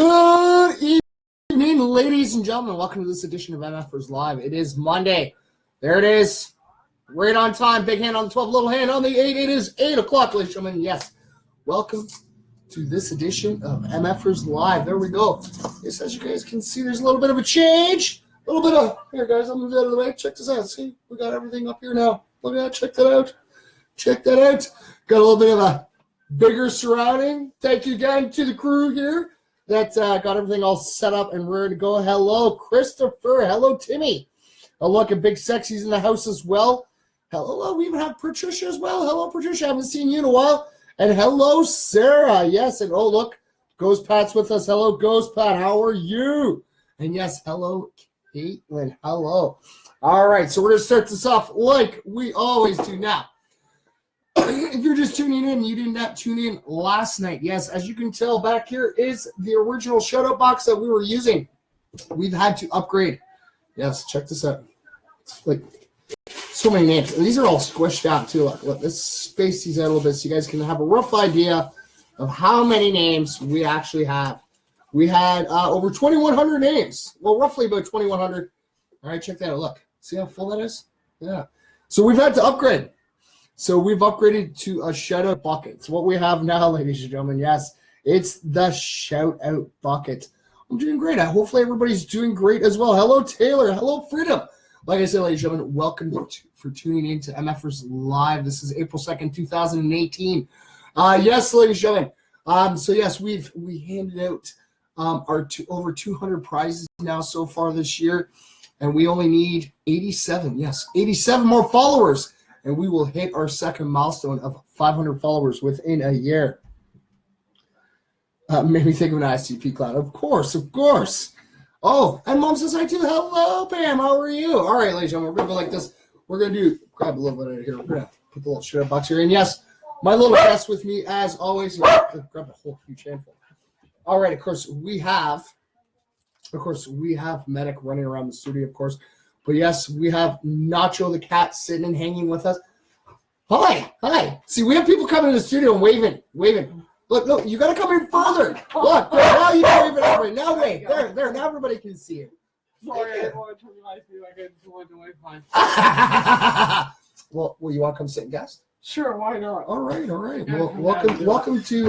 Good evening, ladies and gentlemen. Welcome to this edition of MFers Live. It is Monday. There it is. Right on time. Big hand on the 12, little hand on the 8. It is 8 o'clock, ladies and gentlemen. Yes. Welcome to this edition of MFers Live. There we go. Yes, as you guys can see, there's a little bit of a change. A little bit of, here guys, I'll move that out of the way. Check this out. See, we got everything up here now. Look at that. Check that out. Check that out. Got a little bit of a bigger surrounding. Thank you again to the crew here that got everything all set up and ready to go. Hello, Christopher. Hello, Timmy. Look at Big Sexy's in the house as well. Hello, we even have Patricia as well. Hello, Patricia. I haven't seen you in a while. And hello, Sarah. Yes, and oh, look, Ghost Pat's with us. Hello, Ghost Pat. How are you? And yes, hello, Caitlin. Hello. All right, so we're going to start this off like we always do now. If you're just tuning in, you did not tune in last night. Yes, as you can tell, back here is the original shout-out box that we were using. We've had to upgrade. Yes, check this out. It's like so many names. And these are all squished out, too. Look, let's space these out a little bit so you guys can have a rough idea of how many names we actually have. We had over 2,100 names. Well, roughly about 2,100. All right, check that out. Look, see how full that is? Yeah. So we've had to upgrade. So we've upgraded to a shout-out bucket. It's what we have now, ladies and gentlemen. Yes, it's the shout-out bucket. I'm doing great. Hopefully everybody's doing great as well. Hello, Taylor. Hello, Freedom. Like I said, ladies and gentlemen, welcome for tuning in to MFers Live. This is April 2nd, 2018. Yes, ladies and gentlemen. So, yes, we handed out our over 200 prizes now so far this year, and we only need 87. Yes, 87 more followers. And we will hit our second milestone of 500 followers within a year. Made me think of an ICP cloud. Of course, of course. Oh, and Mom says hi too. Hello, Pam. How are you? All right, ladies and gentlemen, we're going to go like this. We're going to grab a little bit of here. We're going to put the little shout-out box here. And yes, my little guest with me, as always. Grab a whole huge handful. All right, of course, we have Medic running around the studio, of course. But yes, we have Nacho the cat sitting and hanging with us. Hi. See, we have people coming in the studio and waving. Look, you got to come in further. Look, now you can wave it everybody. Now wait, there. Now everybody can see it. Sorry, I didn't want to turn my light like I just wanted to wave mine. Well, you want to come sit and guest? Sure, why not? All right. Well, welcome to.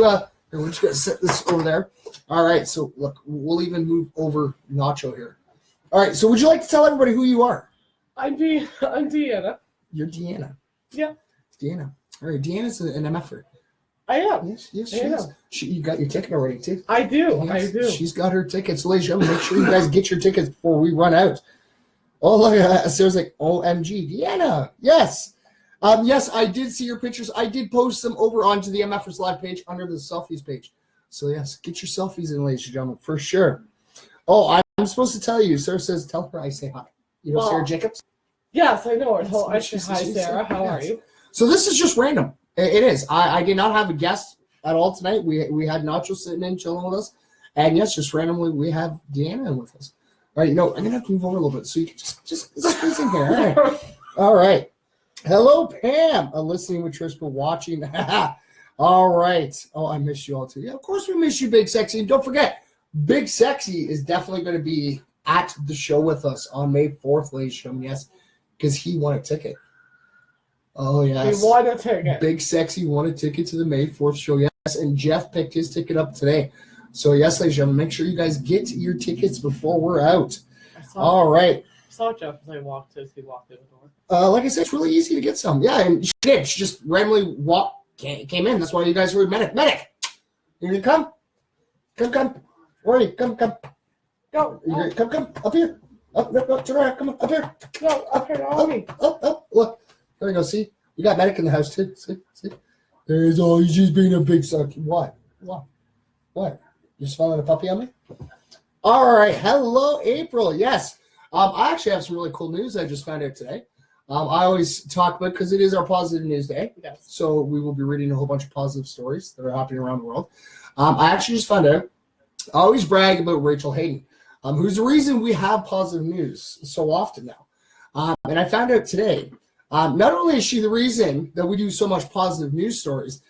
We're just gonna set this over there. All right. So look, we'll even move over Nacho here. All right, so would you like to tell everybody who you are? I'm Deanna. You're Deanna. Yeah. Deanna. All right, Deanna's an MFer. I am. Yes, she is. You got your ticket already, too. I do. Yes, I do. She's got her tickets. Ladies and gentlemen, make sure you guys get your tickets before we run out. Oh, look at that. Sarah's like, OMG. Deanna. Yes. Yes, I did see your pictures. I did post them over onto the MFers Live page under the selfies page. So, yes, get your selfies in, ladies and gentlemen, for sure. Oh, I'm supposed to tell you. Sarah says, tell her I say hi. You know Sarah Jacobs? Yes, I know her. I say hi, Sarah. How are you? So this is just random. It is. I did not have a guest at all tonight. We had Nacho sitting in, chilling with us. And yes, just randomly, we have Deanna in with us. All right, no, I'm going to have to move over a little bit so you can just squeeze in here. All right. All right. Hello, Pam. Listening with Trispa, watching. All right. Oh, I miss you all too. Yeah, of course we miss you, Big Sexy. And don't forget, Big Sexy is definitely going to be at the show with us on May 4th, ladies and gentlemen. Yes, because he won a ticket. Oh, yes. He won a ticket. Big Sexy won a ticket to the May 4th show. Yes, and Jeff picked his ticket up today. So, yes, ladies and gentlemen, make sure you guys get your tickets before we're out. All right. I saw Jeff as he walked in the door. Like I said, it's really easy to get some. Yeah, and she did. She just randomly came in. That's why you guys heard Medic. You gonna come? Come. Where come. Go. Come. Up here. Up to right. Come on, up here. No, up here, on Up. Look. There we go. See? We got Medic in the house, too. See? There's always just being a big suck. What? You're smelling a puppy on me? All right. Hello, April. Yes. I actually have some really cool news I just found out today. I always talk about, because it is our positive news day. Yes. So we will be reading a whole bunch of positive stories that are happening around the world. I actually just found out, I always brag about Rachel Hayden, who's the reason we have positive news so often now. And I found out today, not only is she the reason that we do so much positive news stories,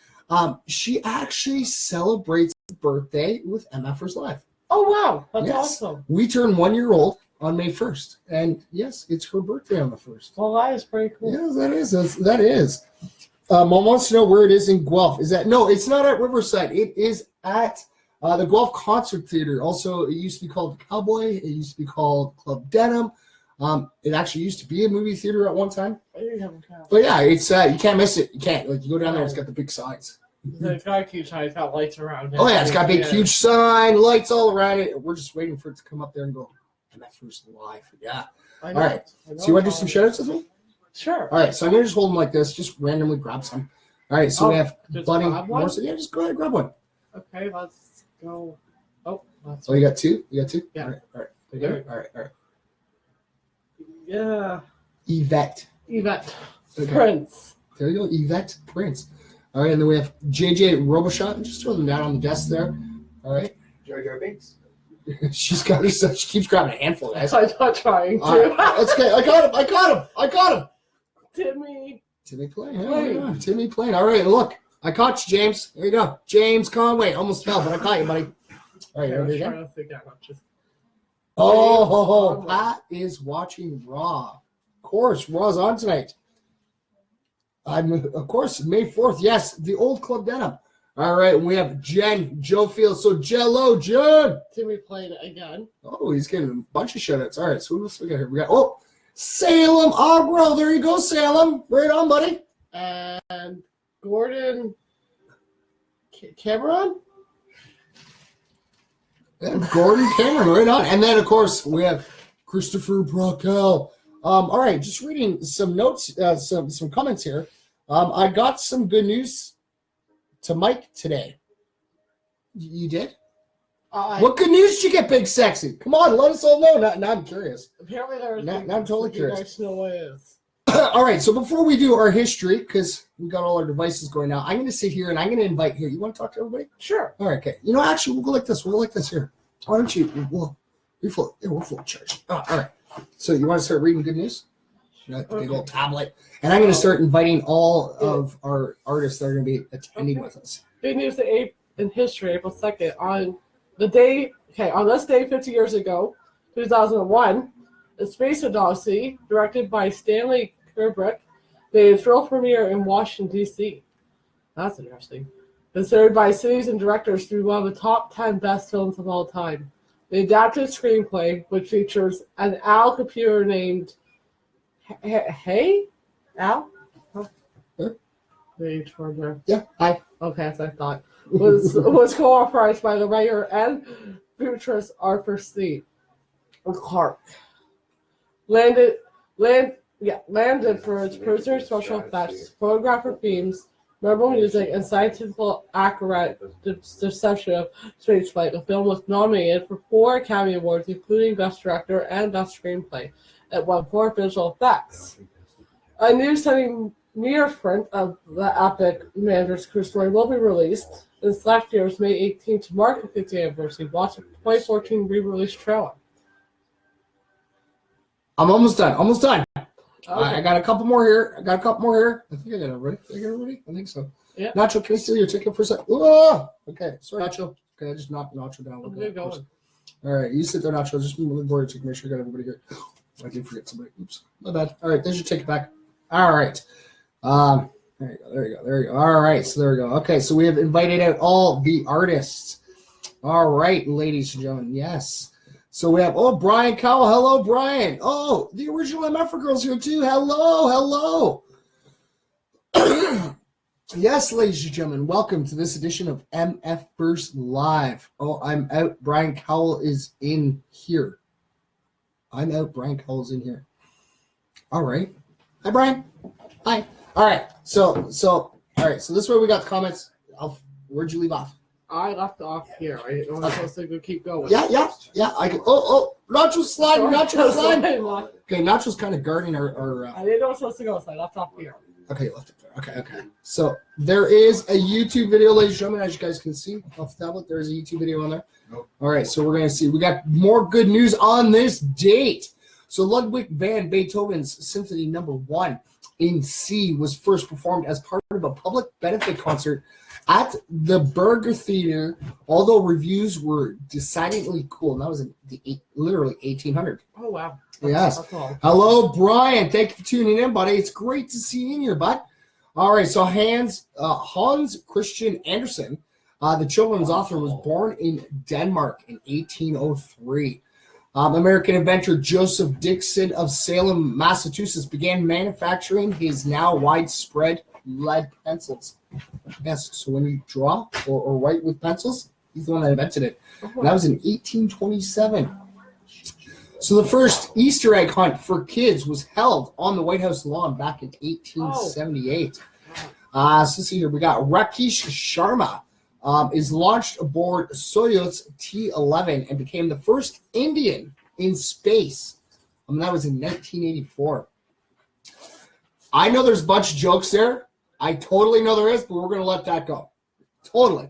she actually celebrates her birthday with MFers Live. Oh, wow. That's Yes. awesome. We turn 1 year old on May 1st. And yes, it's her birthday on the 1st. Well, that is pretty cool. Yes, that is. Mom wants to know where it is in Guelph. No, it's not at Riverside. It is at the Guelph Concert Theater. Also, it used to be called Cowboy. It used to be called Club Denim. It actually used to be a movie theater at one time. But yeah, it's you can't miss it. You can't. Like, you go down there, it's got the big signs. It's got a huge sign. It's got lights around it. Oh yeah, it's got a big, huge sign, lights all around it. We're just waiting for it to come up there and go, MFers live. Yeah. All right. So you want to do some shout-outs with me? Sure. All right, so I'm going to just hold them like this, just randomly grab some. All right, so we have Buddy Morrison. Yeah, just go ahead and grab one. Okay, let's go. Oh, that's you got two? You got two? Yeah. All right. There all right. Yeah. Yvette. Okay. Prince. There you go, Yvette Prince. All right, and then we have JJ Roboshot. Just throw them down on the desk there. All right. Jojo Binks. She keeps grabbing a handful, guys. I'm not trying to. Right, that's okay. I got him. Timmy Plain. Yeah. Timmy Plain. All right, look. I caught you, James. There you go. James Conway. Almost fell, but I caught you, buddy. All right, you ready again? Oh, Pat is watching Raw. Of course, Raw's on tonight. Of course, May 4th. Yes, the old Club Denim. All right, and we have Jen, Joe Fields. So, Jello, Jen. Timmy played again. Oh, he's getting a bunch of shoutouts. All right, so who else we got here? We got, Salem Agro. There you go, Salem. Right on, buddy. And Gordon Cameron. And Gordon Cameron, right on. And then, of course, we have Christopher Brockel. All right, just reading some notes, some comments here. I got some good news to Mike today. You did? What good news did you get, Big Sexy? Come on, let us all know. Now I'm curious. Apparently there's now I'm totally curious. You guys know what it is. All right, so before we do our history, because we got all our devices going now, I'm going to sit here and I'm going to invite here. You want to talk to everybody? Sure. All right, okay. Actually, we'll go like this. We'll go like this here. Why don't you? We're full of charge. All right. So you want to start reading good news? You got the big old tablet. And I'm going to start inviting all of our artists that are going to be attending with us. Big news in history, April 2nd. On this day 50 years ago, 2001, The Space Odyssey, directed by Stanley Kubrick, made a thrill premiere in Washington, D.C. That's interesting. Considered by cities and directors to be one of the top 10 best films of all time. The adapted screenplay, which features an Al computer named Hey? Al? Huh? Yeah, hi. Okay, as I thought. Was co-authored by the writer and futurist Arthur C. Clarke. Landed for its prisoner special effects, photographer themes, memorable music, and scientific accurate deception of spaceflight. The film was nominated for 4 Academy Awards, including Best Director and Best Screenplay. It won 4 visual effects. A new 70-meter print of the epic Mandarin's Cruise story will be released this last year's May 18th to mark the 50th anniversary. Watch the 2014 re-release trailer. I'm almost done. Okay. I got a couple more here. I think I got everybody. I think so. Yeah. Nacho, can I steal your ticket for a second? Oh! Okay. Sorry, Nacho. Okay, I just knocked Nacho down. Okay, going. All right, you sit there, Nacho. Just move the board to make sure I got everybody here. I did forget somebody. Oops. My bad. All right, there's your ticket back. All right. There you go. All right, so there we go. Okay, so we have invited out all the artists. All right, ladies and gentlemen. Yes. So we have, Brian Cowell. Hello, Brian. Oh, the original MF girl's here too. Hello. Yes, ladies and gentlemen, welcome to this edition of MF First Live. Oh, I'm out. Brian Cowell is in here. I'm out. Brian Cowell's in here. All right. Hi, Brian. Hi. All right. So this is where we got the comments. Where'd you leave off? I left off here. I'm supposed to keep going. Yeah. I can. Nacho's sliding. Okay, Nacho's kind of guarding our. I didn't know I was supposed to go, so I left off here. Okay, you left it there. Okay. So there is a YouTube video, ladies and gentlemen, as you guys can see off the tablet. There's a YouTube video on there. Nope. All right, so we're going to see. We got more good news on this date. So Ludwig van Beethoven's Symphony No. 1 in C was first performed as part of a public benefit concert at the Burger Theater, although reviews were decidedly cool. And that was in literally 1800. Oh, wow. Yes. That's all. Hello, Brian. Thank you for tuning in, buddy. It's great to see you in here, bud. All right, so Hans Christian Andersen, the children's author, was born in Denmark in 1803. American inventor Joseph Dixon of Salem, Massachusetts, began manufacturing his now widespread lead pencils. Yes, so when you draw or write with pencils, he's the one that invented it. And that was in 1827. So the first Easter egg hunt for kids was held on the White House lawn back in 1878. So let's see here. We got Rakesh Sharma is launched aboard Soyuz T-11 and became the first Indian in space. That was in 1984. I know there's a bunch of jokes there. I totally know there is, but we're going to let that go. Totally.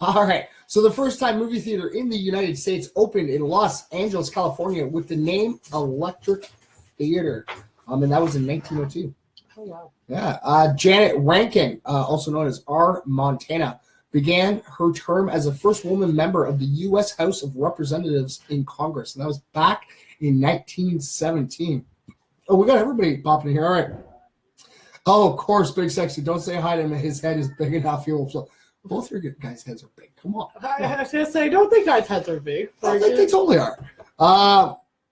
All right. So the first time movie theater in the United States opened in Los Angeles, California with the name Electric Theater. And that was in 1902. Oh, wow. Yeah. Janet Rankin, also known as R. Montana, began her term as the first woman member of the U.S. House of Representatives in Congress. And that was back in 1917. Oh, we got everybody popping in here. All right. Oh, of course, Big Sexy. Don't say hi to him. His head is big enough. He will float. Both your guys' heads are big. Come on. I was going to say, I don't think guys' heads are big. I think they totally are.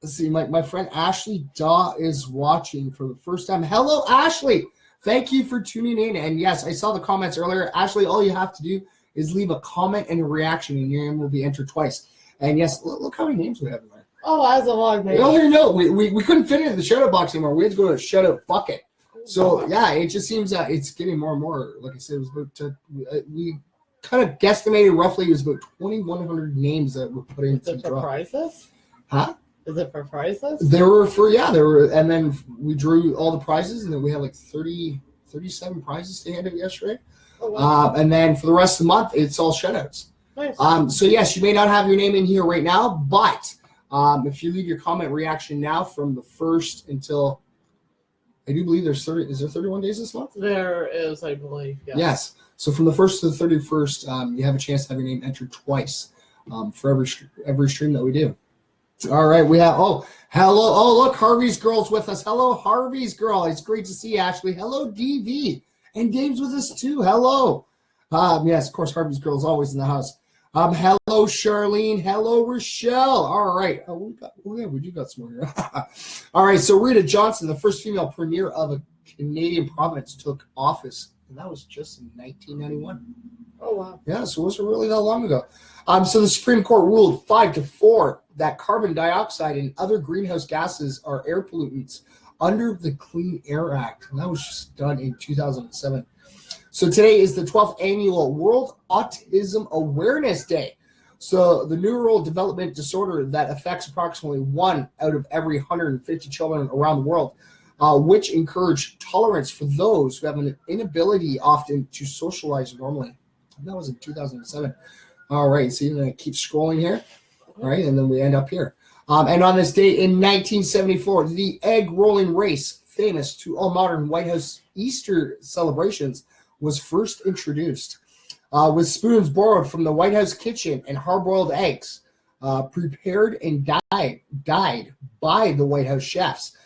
Let's see. My friend Ashley Daw is watching for the first time. Hello, Ashley. Thank you for tuning in. And yes, I saw the comments earlier. Ashley, all you have to do is leave a comment and a reaction, and your name will be entered twice. And yes, look how many names we have in there. Oh, that's a lot of names. Well, no, we couldn't fit it in the shout-out box anymore. We had to go to a shout-out bucket. So, yeah, it just seems that it's getting more and more. Like I said, it was about we kind of guesstimated roughly it was about 2,100 names that were put into the draw. Is it for prizes? Huh? Is it for prizes? There were, and then we drew all the prizes, and then we had like 37 prizes to hand out yesterday. Oh, wow. And then for the rest of the month, it's all shutouts. Nice. So, yes, you may not have your name in here right now, but if you leave your comment reaction now from the 1st until, I do believe is there 31 days this month? There is, I believe, yes. Yes. So from the 1st to the 31st, you have a chance to have your name entered twice for every stream that we do. All right, we have, hello. Oh, look, Harvey's girl's with us. Hello, Harvey's girl. It's great to see you, Ashley. Hello, DV. And Dave's with us, too. Hello. Yes, of course, Harvey's girl is always in the house. Hello, Charlene. Hello, Rochelle. All right. We do got some more here. All right, so Rita Johnson, the first female premier of a Canadian province, took office, and that was just in 1991. Oh, wow. Yeah, so it wasn't really that long ago. So the Supreme Court ruled 5-4 that carbon dioxide and other greenhouse gases are air pollutants under the Clean Air Act. And that was just done in 2007. So today is the 12th annual World Autism Awareness Day. So the neural development disorder that affects approximately 1 out of every 150 children around the world, which encourage tolerance for those who have an inability often to socialize normally. And that was in 2007. All right, so you're going to keep scrolling here. All right, and then we end up here. And on this day in 1974, the egg rolling race, famous to all modern White House Easter celebrations, was first introduced. With spoons borrowed from the White House kitchen and hard-boiled eggs, prepared and dyed by the White House chefs.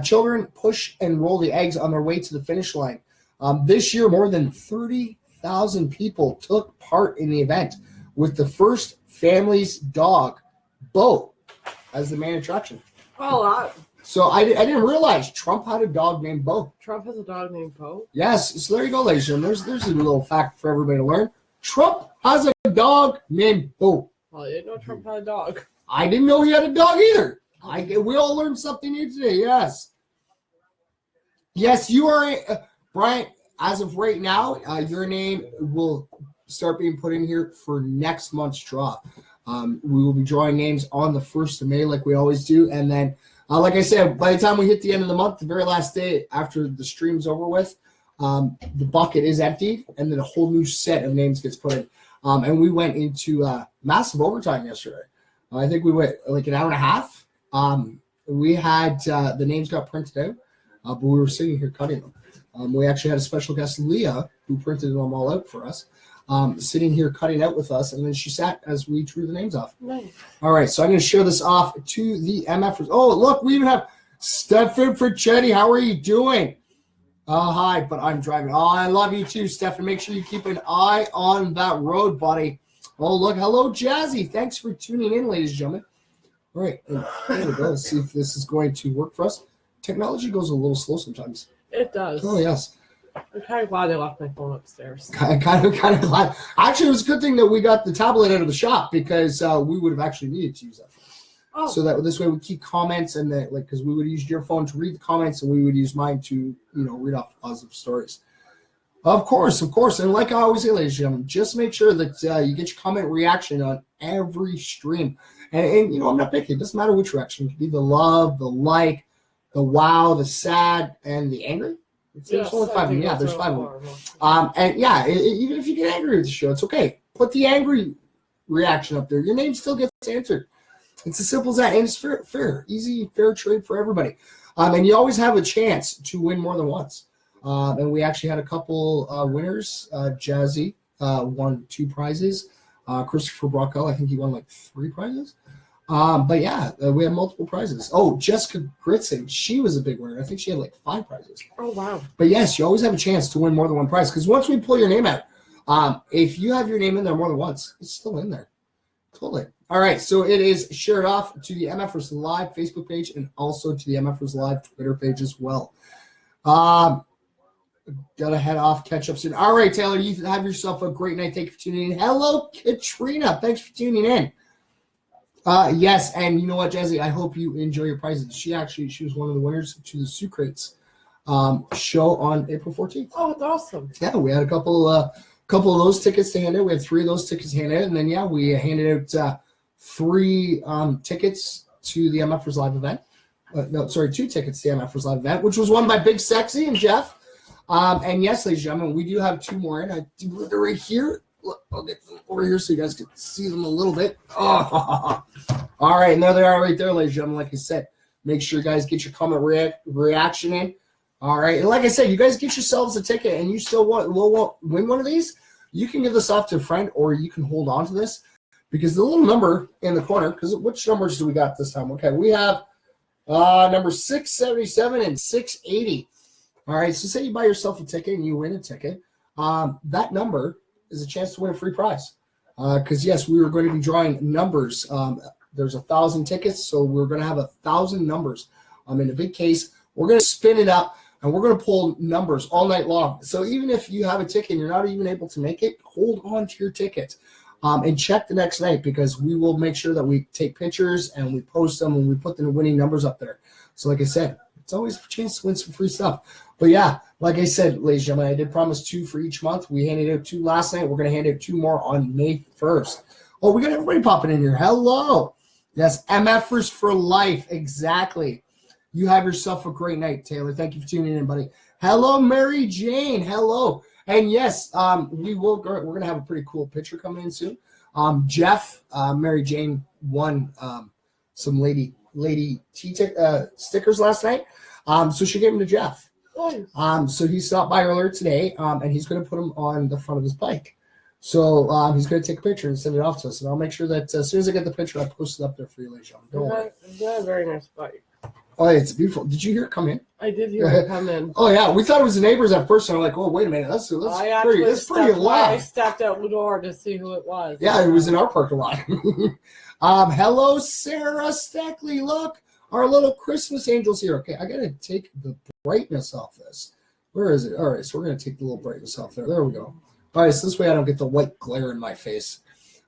Children push and roll the eggs on their way to the finish line. This year, more than 30,000 people took part in the event, with the first family's dog, Bo, as the main attraction. Oh, So I didn't realize Trump had a dog named Bo. Trump has a dog named Bo? Yes, so there you go, ladies and gentlemen. There's a little fact for everybody to learn. Trump has a dog named Bo. Well, I didn't know Trump had a dog. I didn't know he had a dog either. We all learned something new today, yes. Yes, you are, Brian, as of right now, your name will start being put in here for next month's draw. We will be drawing names on the 1st of May like we always do. And then, like I said, by the time we hit the end of the month, the very last day after the stream's over with, the bucket is emptied, and then a whole new set of names gets put in. And we went into massive overtime yesterday. I think we went like an hour and a half. We had the names got printed out, but we were sitting here cutting them. We actually had a special guest, Leah, who printed them all out for us, sitting here cutting out with us, and then she sat as we drew the names off. Nice. All right, so I'm going to share this off to the MFers. Oh, look, we even have Stefan Franchetti. How are you doing? Hi, but I'm driving. Oh, I love you too, Stefan. Make sure you keep an eye on that road, buddy. Oh, look. Hello, Jazzy. Thanks for tuning in, ladies and gentlemen. All right, there we go. Let's see if this is going to work for us. Technology goes a little slow sometimes. It does. Oh, yes. I'm kind of glad I left my phone upstairs. Kind of glad. Actually, it was a good thing that we got the tablet out of the shop because we would have actually needed to use that phone. Oh. So that this way we keep comments and that, like, because we would use your phone to read the comments and we would use mine to, read off positive stories. Of course. And like I always say, ladies and gentlemen, just make sure that you get your comment reaction on every stream. And I'm not picky. It doesn't matter which reaction. It can be the love, the like, the wow, the sad, and the angry. There's only 5 of them. Yeah, there's 5 of them. And yeah, even if you get angry with the show, it's okay. Put the angry reaction up there. Your name still gets answered. It's as simple as that. And it's fair, easy, fair trade for everybody. And you always have a chance to win more than once. And we actually had a couple winners. Jazzy won 2 prizes. Christopher Brockwell, I think he won like 3 prizes. But yeah, we had multiple prizes. Oh, Jessica Gritson, she was a big winner. I think she had like 5 prizes. Oh, wow. But yes, you always have a chance to win more than one prize because once we pull your name out, if you have your name in there more than once, it's still in there. Totally. All right, so it is shared off to the MFers Live Facebook page and also to the MFers Live Twitter page as well. Got to head off, catch up soon. All right, Taylor, you have yourself a great night. Thank you for tuning in. Hello, Katrina. Thanks for tuning in. Yes, and you know what, Jazzy? I hope you enjoy your prizes. She was one of the winners to the Sioux Crates show on April 14th. Oh, it's awesome. Yeah, we had a couple of those tickets to hand out. We had 3 of those tickets handed out, and then we handed out 3 tickets to the MFers Live event. 2 tickets to the MFers Live event, which was won by Big Sexy and Jeff. And yes, ladies and gentlemen, we do have 2 more in. They're right here. Look, I'll get them over here so you guys can see them a little bit. Oh. All right, and there they are right there, ladies and gentlemen. Like I said, make sure you guys get your comment reaction in. All right, and like I said, you guys get yourselves a ticket and you still will win one of these. You can give this off to a friend or you can hold on to this because the little number in the corner, because which numbers do we got this time? Okay, we have number 677 and 680. All right, so say you buy yourself a ticket and you win a ticket. That number is a chance to win a free prize. Because, yes, we were going to be drawing numbers. There's 1,000 tickets, so we're going to have 1,000 numbers. In a big case, we're going to spin it up, and we're going to pull numbers all night long. So even if you have a ticket and you're not even able to make it, hold on to your ticket and check the next night because we will make sure that we take pictures and we post them and we put the winning numbers up there. So like I said, it's always a chance to win some free stuff. But yeah, like I said, ladies and gentlemen, I did promise 2 for each month. We handed out 2 last night. We're going to hand out 2 more on May 1st. Oh, we got everybody popping in here. Hello. Yes, MFers for life. Exactly. You have yourself a great night, Taylor. Thank you for tuning in, buddy. Hello, Mary Jane. Hello. And yes, we're going to have a pretty cool picture coming in soon. Jeff, Mary Jane won some lady stickers last night. So she gave them to Jeff. So he stopped by earlier today, and he's going to put them on the front of his bike. So he's going to take a picture and send it off to us. And I'll make sure that as soon as I get the picture, I'll post it up there for you, ladies and gentlemen. Don't worry. It's got a very nice bike. Oh, it's beautiful. Did you hear it come in? I did hear it come in. Oh, yeah. We thought it was the neighbors at first, and I'm like, oh, wait a minute. That's pretty loud. I stepped out the door to see who it was. Yeah, it was in our parking lot. Hello, Sarah Steckley. Look, our little Christmas angel's here. Okay, I got to take the brightness off this. Where is it? All right, so we're going to take the little brightness off there. There we go. All right, so this way I don't get the white glare in my face.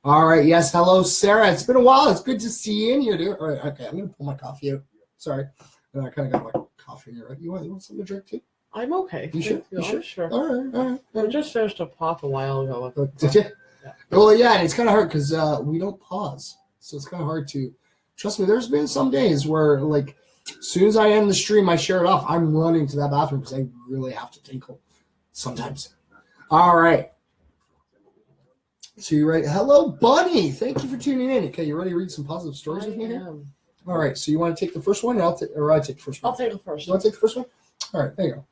All right, yes, hello, Sarah. It's been a while. It's good to see you in here, dude. All right, okay, I'm going to pull my coffee out. Sorry. I kind of got my coffee in here. Right? You want something to drink, too? I'm okay. You sure? You sure? Sure. All right. We just finished a pop a while ago. Did you? Yeah. Well, yeah, and it's kind of hard because we don't pause. So it's kind of hard to – trust me, there's been some days where, like, as soon as I end the stream, I share it off. I'm running to that bathroom because I really have to tinkle sometimes. All right. So you're right. Hello, Bunny. Thank you for tuning in. Okay, you ready to read some positive stories with me here? All right. So you want to take the first one, or I take the first one? I'll take the first You one. want to take the first one? All right. There you go.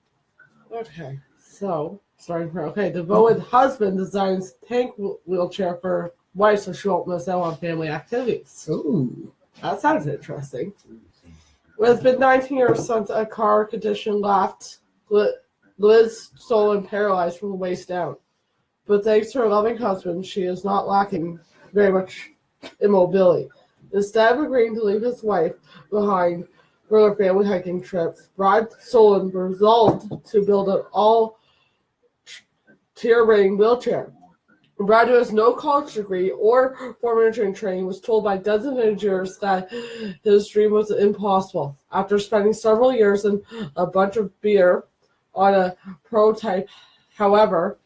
Okay, so starting from devoted husband designs tank wheelchair for wife so she won't miss out on family activities. Ooh. That sounds interesting. It's been 19 years since a car condition left Liz stolen paralyzed from the waist down. But thanks to her loving husband, she is not lacking very much immobility. Instead of agreeing to leave his wife behind for their family hiking trips, Brad Solon resolved to build an all-tier-rating wheelchair. Brad, who has no college degree or formal engineering training, was told by dozens of engineers that his dream was impossible. After spending several years and a bunch of beer on a prototype, however,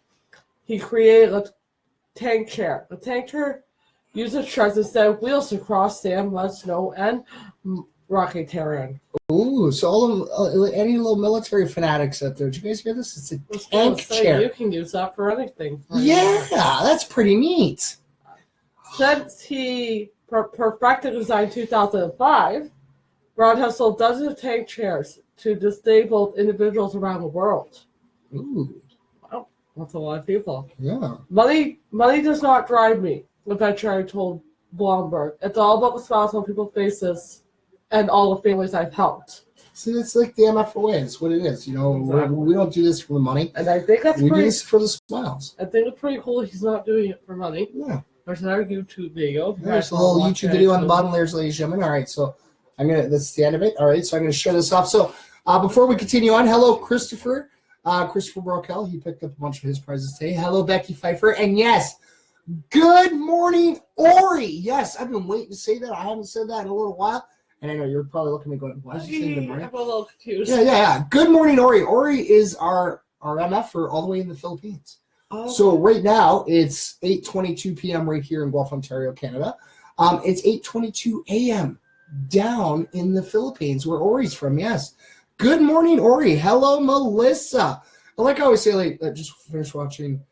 he created a tank chair. The tank chair uses treads instead of wheels to cross sand, mud, snow, and rocky terrain. Ooh, so all any little military fanatics out there, did you guys hear this? It's a tank chair. You can use that for anything. Yeah, that's pretty neat. Since he perfected the design in 2005, Brown has sold dozens of tank chairs to disabled individuals around the world. Ooh. Wow, that's a lot of people. Yeah. Money does not drive me, the veteran told Blomberg. It's all about the smiles on people's faces and all the families I've helped. See, it's like the MF way. It's what it is. You know, Exactly. we don't do this for the money. And I think We do this for the smiles. I think it's pretty cool he's not doing it for money. Yeah. There's another YouTube video. There's a little YouTube video on the bottom there, ladies and gentlemen. All right, so that's the end of it. All right, so I'm gonna shut this off. So before we continue on, hello, Christopher. Christopher Brockell, he picked up a bunch of his prizes today. Hello, Becky Pfeiffer. And yes, good morning, Ori. Yes, I've been waiting to say that. I haven't said that in a little while. And I know you're probably looking at me going, why is he saying good morning? I'm a little confused. Yeah. Good morning, Ori. Ori is our MF for all the way in the Philippines. Oh. So right now, it's 8:22 p.m. right here in Guelph, Ontario, Canada. It's 8:22 a.m. down in the Philippines, where Ori's from, yes. Good morning, Ori. Hello, Melissa. Like I always say, just finished watching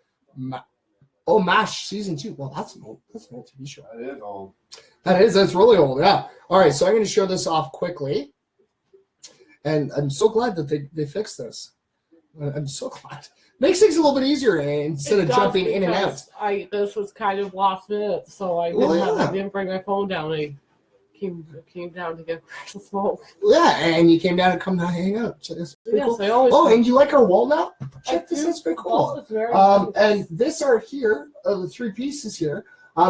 MASH Season 2. Well, that's an old TV show. That is old. That's really old, yeah. All right, so I'm going to show this off quickly. And I'm so glad that they fixed this. I'm so glad. Makes things a little bit easier instead of jumping in and out. This was kind of last minute, so I didn't bring my phone down. I came down to get some smoke. Yeah, and you came down and come down and hang out. So that's pretty cool. And you like our wall now? Check this out. It's pretty cool. And this art here, the three pieces here,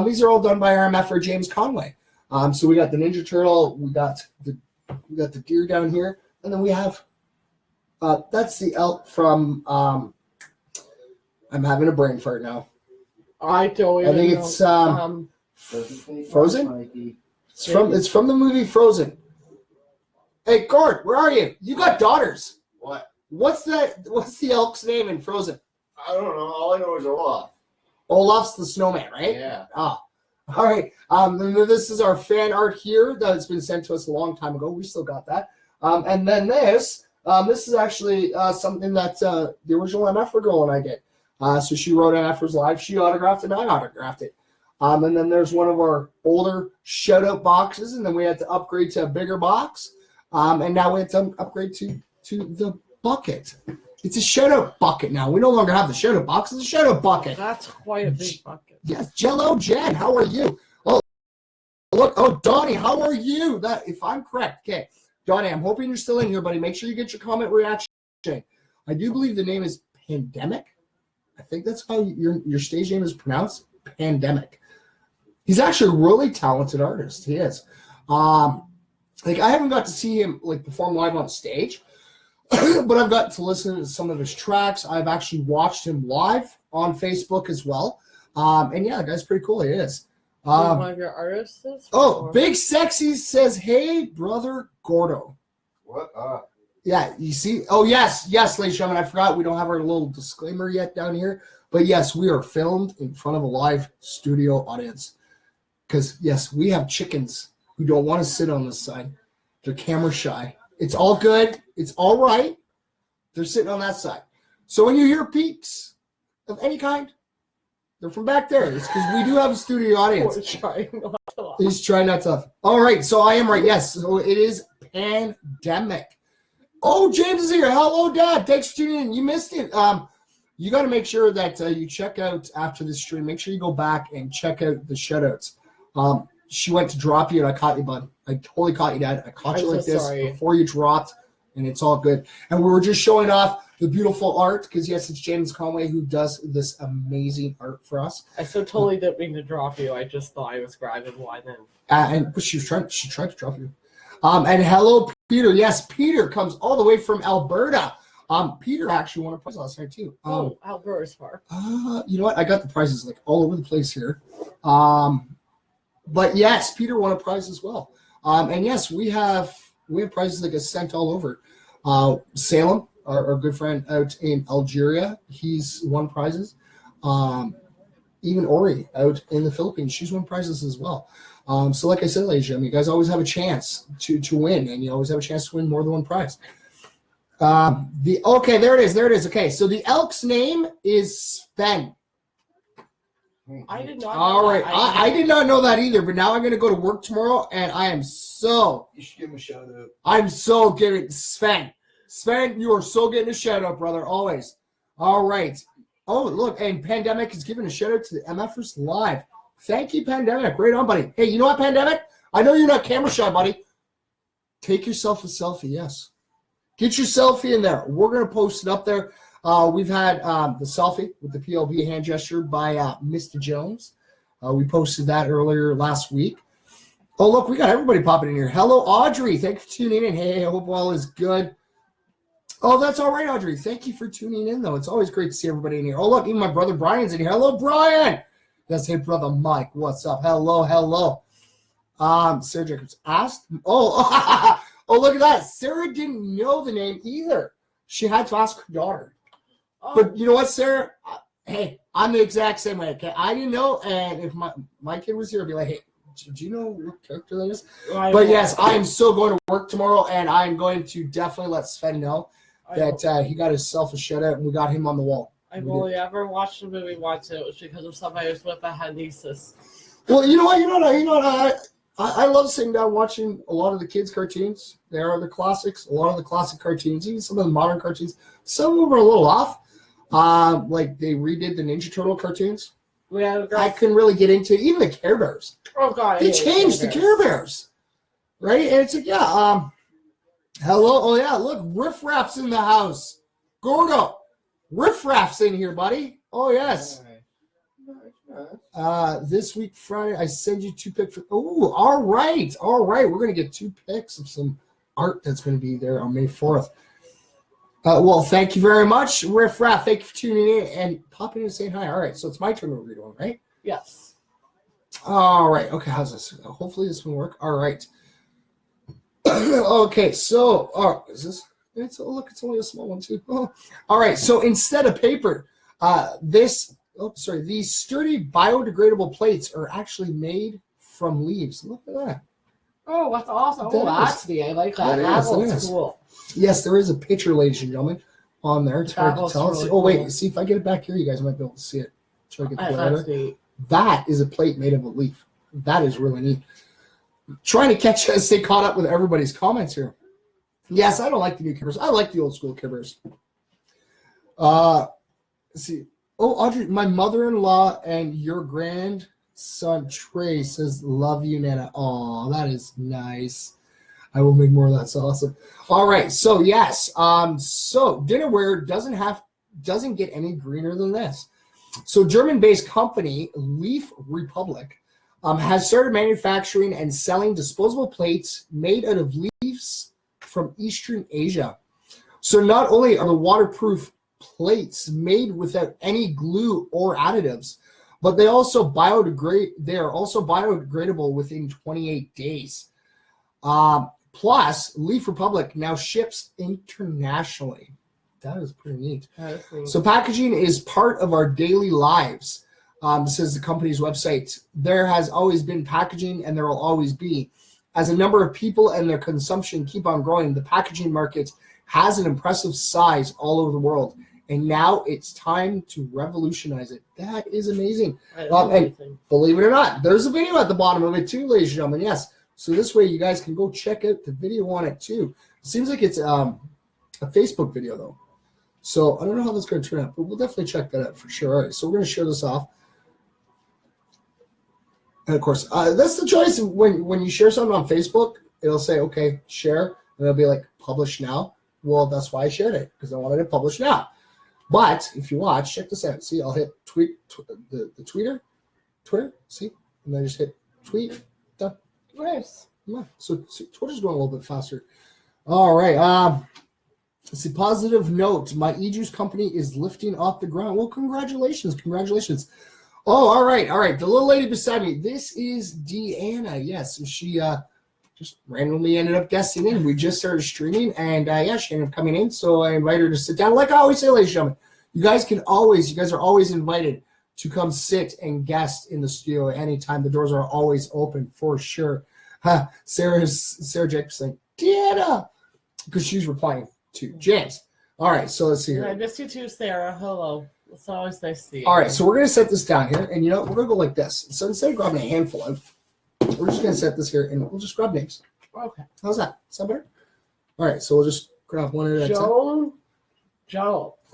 these are all done by our MFer James Conway. So we got the Ninja Turtle, we got the deer down here, and then we have that's the elk from I'm having a brain fart now. I don't even think know. it's Frozen. It's from the movie Frozen. Hey, Gord, where are you? You got daughters. What? What's the elk's name in Frozen? I don't know. All I know is Olaf. Olaf's the snowman, right? Yeah. All right. This is our fan art here that's been sent to us a long time ago. We still got that. And then this is actually something that the original MFer girl and I did. So she wrote MFers Live. She autographed it, and I autographed it. And then there's one of our older shout-out boxes, and then we had to upgrade to a bigger box. And now we have to upgrade to the bucket. It's a shout-out bucket now. We no longer have the shout-out box. It's a shout-out bucket. That's quite a big bucket. Yes, Jello Jen, how are you? Oh, look. Oh, Donnie, how are you? If I'm correct. Okay, Donnie, I'm hoping you're still in here, buddy. Make sure you get your comment reaction. I do believe the name is Pandemic. I think that's how your stage name is pronounced. Pandemic. He's actually a really talented artist. He is. I haven't got to see him perform live on stage, but I've got to listen to some of his tracks. I've actually watched him live on Facebook as well. And yeah, the guy's pretty cool. He is. One of your artists? Big Sexy says, "Hey, brother Gordo." What up? Yeah, you see? Oh, yes, ladies and gentlemen. I forgot we don't have our little disclaimer yet down here. But yes, we are filmed in front of a live studio audience. Because, yes, we have chickens who don't want to sit on this side. They're camera shy. It's all good. It's all right. They're sitting on that side. So when you hear peeps of any kind, they're from back there. It's because we do have a studio audience. He's trying not to laugh. All right, so I am right. Yes, so it is Pandemic. Oh, James is here. Hello, Dad. Thanks for tuning in. You missed it. You got to make sure that you check out after the stream. Make sure you go back and check out the shoutouts. She went to drop you, and I caught you, bud. I totally caught you, Dad. I caught you like this before you dropped, and it's all good. And we were just showing off the beautiful art because, yes, it's James Conway who does this amazing art for us. I so totally didn't mean to drop you. I just thought I was grabbing one. But she tried to drop you. And hello, Peter. Yes, Peter comes all the way from Alberta. Peter actually won a prize last night too. Alberta's far. You know what? I got the prizes like all over the place here. But yes, Peter won a prize as well. And yes, we have prizes that get sent all over. Salem, our good friend out in Algeria, he's won prizes. Even Ori out in the Philippines, she's won prizes as well. So like I said, ladies and gentlemen, you guys always have a chance to win, and you always have a chance to win more than one prize. There it is. Okay, so the elk's name is Sven. I did not know All right, that. I did not know that either, but now I'm going to go to work tomorrow, and You should give him a shout out. I'm so giving Sven. Sven, you are so getting a shout out, brother, always. All right. Oh, look, and Pandemic is giving a shout out to the MFers Live. Thank you, Pandemic. Right on, buddy. Hey, you know what, Pandemic? I know you're not camera shy, buddy. Take yourself a selfie, yes. Get your selfie in there. We're going to post it up there. We've had the selfie with the PLB hand gesture by Mr. Jones. We posted that earlier last week. Oh, look, we got everybody popping in here. Hello, Audrey. Thank you for tuning in. Hey, I hope all is good. Oh, that's all right, Audrey. Thank you for tuning in, though. It's always great to see everybody in here. Oh, look, even my brother Brian's in here. Hello, Brian. Yes, hey, brother Mike. What's up? Hello. Sarah Jacobs asked. Oh, look at that. Sarah didn't know the name either. She had to ask her daughter. Oh. But you know what, Sarah? Hey, I'm the exact same way. Okay, I didn't know, and if my kid was here, I'd be like, hey, do you know what character that is? But yes, I am still going to work tomorrow, and I'm going to definitely let Sven know that he got himself a shout out, and we got him on the wall. I've only ever watched a movie once. It was because of somebody I was with that had nieces. Well, you know what? I love sitting down watching a lot of the kids' cartoons. They are the classics. A lot of the classic cartoons, even some of the modern cartoons. Some of them are a little off. Like they redid the Ninja Turtle cartoons. I couldn't really get into it. Even the Care Bears. Oh God! They changed the Care Bears, right? And it's like, yeah. Hello. Oh yeah. Look, Riff Raff's in the house. Gordo. Riff Raff's in here, buddy. Oh yes. This week Friday, I send you 2 pics. Oh, all right. We're gonna get 2 pics of some art that's gonna be there on May 4th. Well, thank you very much, Riff Raff. Thank you for tuning in and popping in and saying hi. All right, so it's my turn to read one, right? Yes. All right. Okay, how's this? Hopefully this will work. All right. Okay, so is this? It's only a small one too. Oh. All right. So instead of paper, these sturdy biodegradable plates are actually made from leaves. Look at that. Oh, that's awesome. That's neat. I like that. That looks cool. Yes, there is a picture, ladies and gentlemen, on there. It's hard to tell. Really wait. See if I get it back here, you guys might be able to see it. Try to get the that's neat. That is a plate made of a leaf. That is really neat. Trying to stay caught up with everybody's comments here. Yes, I don't like the new Kibbers. I like the old school Kibbers. Let's see. Oh, Audrey, my mother-in-law and your grandson Trey says, love you, Nana. Oh, that is nice. I will make more of that. That's awesome. All right. So, yes. So, dinnerware doesn't get any greener than this. So, German-based company Leaf Republic has started manufacturing and selling disposable plates made out of leaves from Eastern Asia. So not only are the waterproof plates made without any glue or additives, but they are also biodegradable within 28 days. Plus, Leaf Republic now ships internationally. That is pretty neat. So packaging is part of our daily lives, says the company's website. There has always been packaging, and there will always be. As a number of people and their consumption keep on growing, the packaging market has an impressive size all over the world. And now it's time to revolutionize it. That is amazing. And believe it or not, there's a video at the bottom of it too, ladies and gentlemen. Yes. So this way you guys can go check out the video on it too. It seems like it's a Facebook video though. So I don't know how that's going to turn out, but we'll definitely check that out for sure. All right, so we're going to share this off. And of course, that's the choice. When you share something on Facebook, it'll say, okay, share, and it'll be like, publish now. Well, that's why I shared it, because I wanted to publish now. But if you watch, check this out. See, I'll hit the Twitter, see? And then just hit tweet, done. Nice. Yeah, so Twitter's going a little bit faster. All right. Let's see, positive note. My e-juice company is lifting off the ground. Well, congratulations. Oh, all right. The little lady beside me, this is Deanna. Yes, and she just randomly ended up guesting in. We just started streaming, and she ended up coming in, so I invited her to sit down. Like I always say, ladies and gentlemen, you guys are always invited to come sit and guest in the studio anytime. The doors are always open for sure. Sarah Jacobs saying, Deanna, because she's replying to James. All right, so let's see here. I miss you too, Sarah. Hello. It's always nice to see you. All right, so we're going to set this down here, and we're going to go like this. So instead of grabbing a handful out, we're just going to set this here, and we'll just grab names. Okay. How's that? Sound better? All right, so we'll just grab one at a time.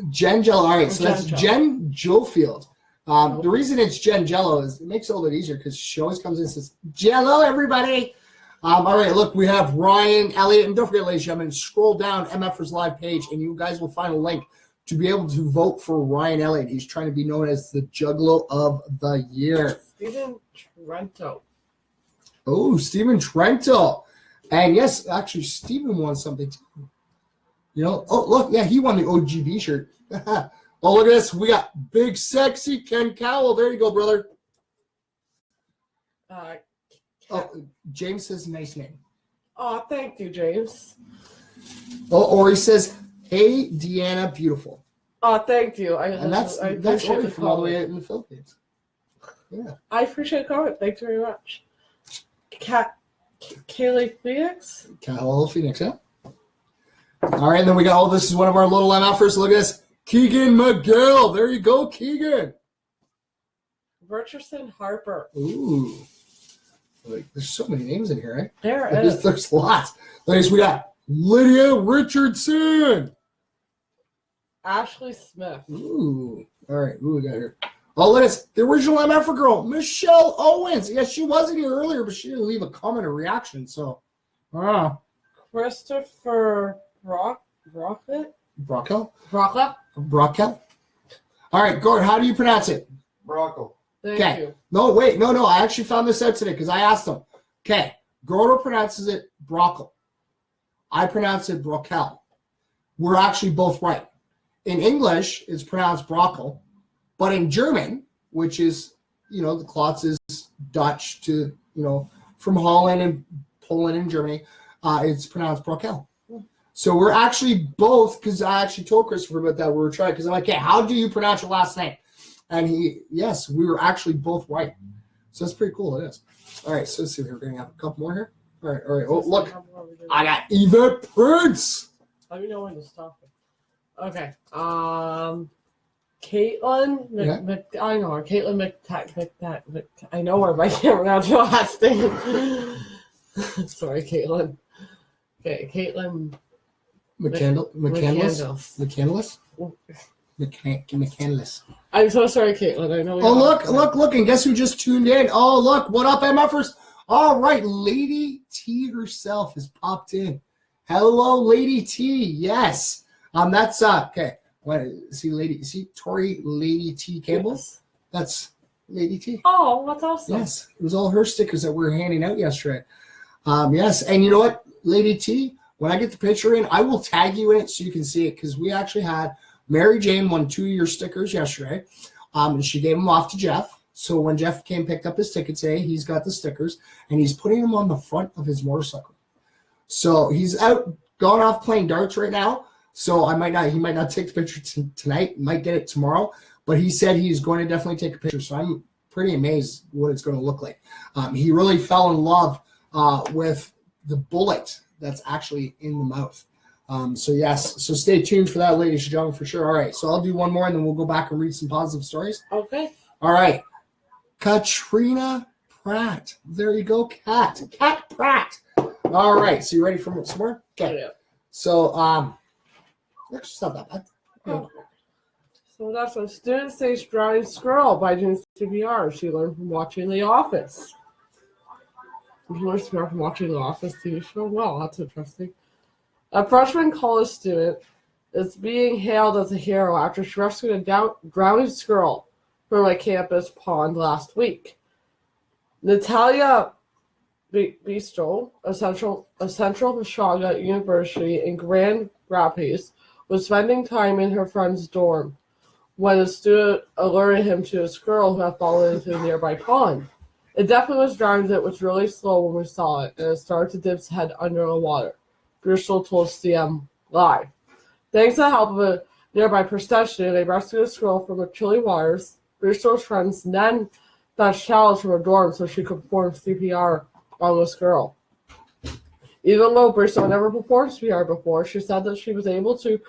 Jen Jello. All right, so that's Jen Jofield. The reason it's Jen Jello is it makes it a little bit easier because she always comes in and says, Jello, everybody. All right, look, we have Ryan Elliott. And don't forget, ladies and gentlemen, scroll down MFers Live page, and you guys will find a link to be able to vote for Ryan Elliott. He's trying to be known as the Juggalo of the Year. Stephen Trento. Oh, Stephen Trento. And yes, actually, Stephen won something too. Oh, look, yeah, he won the OGB shirt. Oh, look at this. We got Big Sexy Ken Cowell. There you go, brother. James says nice name. Oh, thank you, James. Oh, or he says, hey, Deanna, beautiful. Oh, thank you. That's only from all the way out in the Philippines. Yeah. I appreciate the comment. Thanks very much. Kaylee Phoenix? Kaylee Phoenix, yeah. All right, and then we got, this is one of our little MFers. Look at this. Keegan McGill. There you go, Keegan. Richardson Harper. Ooh. There's so many names in here, right? There is. There's lots. Ladies, we got Lydia Richardson. Ashley Smith. Ooh. All right, who we got here? Oh, look at the original MF girl, Michelle Owens. Yes, she wasn't here earlier, but she didn't leave a comment or reaction. So, Christopher Brockett. Brockel. All right, Gord, how do you pronounce it? Brockle. Thank you. No, wait, no. I actually found this out today because I asked him. Okay, Gordo pronounces it Brockle. I pronounce it Brockel. We're actually both right. In English, it's pronounced Brockle. But in German, which is, the Klotz is Dutch to, from Holland and Poland and Germany, it's pronounced Brockel. So we're actually both, because I actually told Christopher about that. We were trying, because I'm like, okay, how do you pronounce your last name? And yes, we were actually both right. So that's pretty cool. It is. All right, so let's see. We're going to have a couple more here. All right. Oh, look. I got Yvette Prince. Let me know when to stop it. Okay. Caitlin I know her. Caitlin I know her, but I can't pronounce her last name. Sorry, Caitlin. Okay, Caitlin McCandless. I'm so sorry, Caitlin. I know. Oh, look, and guess who just tuned in? Oh, look, what up, MFers? All right, Lady T herself has popped in. Hello, Lady T. Yes. That's okay. See Tori Lady T Campbell? Yes. That's Lady T. Oh, that's awesome. Yes. It was all her stickers that we were handing out yesterday. Yes, and you know what, Lady T? When I get the picture in, I will tag you in it so you can see it, because we actually had Mary Jane won 2 of your stickers yesterday, and she gave them off to Jeff. So when Jeff picked up his ticket today, he's got the stickers, and he's putting them on the front of his motorcycle. So he's out, gone off playing darts right now. So he might not take the picture tonight, might get it tomorrow, but he said he's going to definitely take a picture. So I'm pretty amazed what it's going to look like. He really fell in love with the bullet that's actually in the mouth. So stay tuned for that, ladies and gentlemen, for sure. All right, so I'll do one more, and then we'll go back and read some positive stories. Okay. All right. Katrina Pratt. There you go, Kat Pratt. All right, so you ready for some more? Okay. Yeah. So, It's not that bad. Oh. So that's a student saves drowning squirrel by doing CPR. She learned from watching The Office. You learned CPR from watching The Office TV show? Wow, that's interesting. A freshman college student is being hailed as a hero after she rescued a drowning squirrel from a campus pond last week. Natalia Bistro, a Central Michigan University in Grand Rapids, was spending time in her friend's dorm when a student alerted him to a squirrel who had fallen into a nearby pond. It definitely was drowning. It was really slow when we saw it, and it started to dip its head under the water, Bristol told CM Live. Thanks to the help of a nearby Prestige student, they rescued the squirrel from the chilly waters. Bristol's friends then fetched towels from her dorm so she could perform CPR on the squirrel. Even though Bristol never performed CPR before, she said that she was able to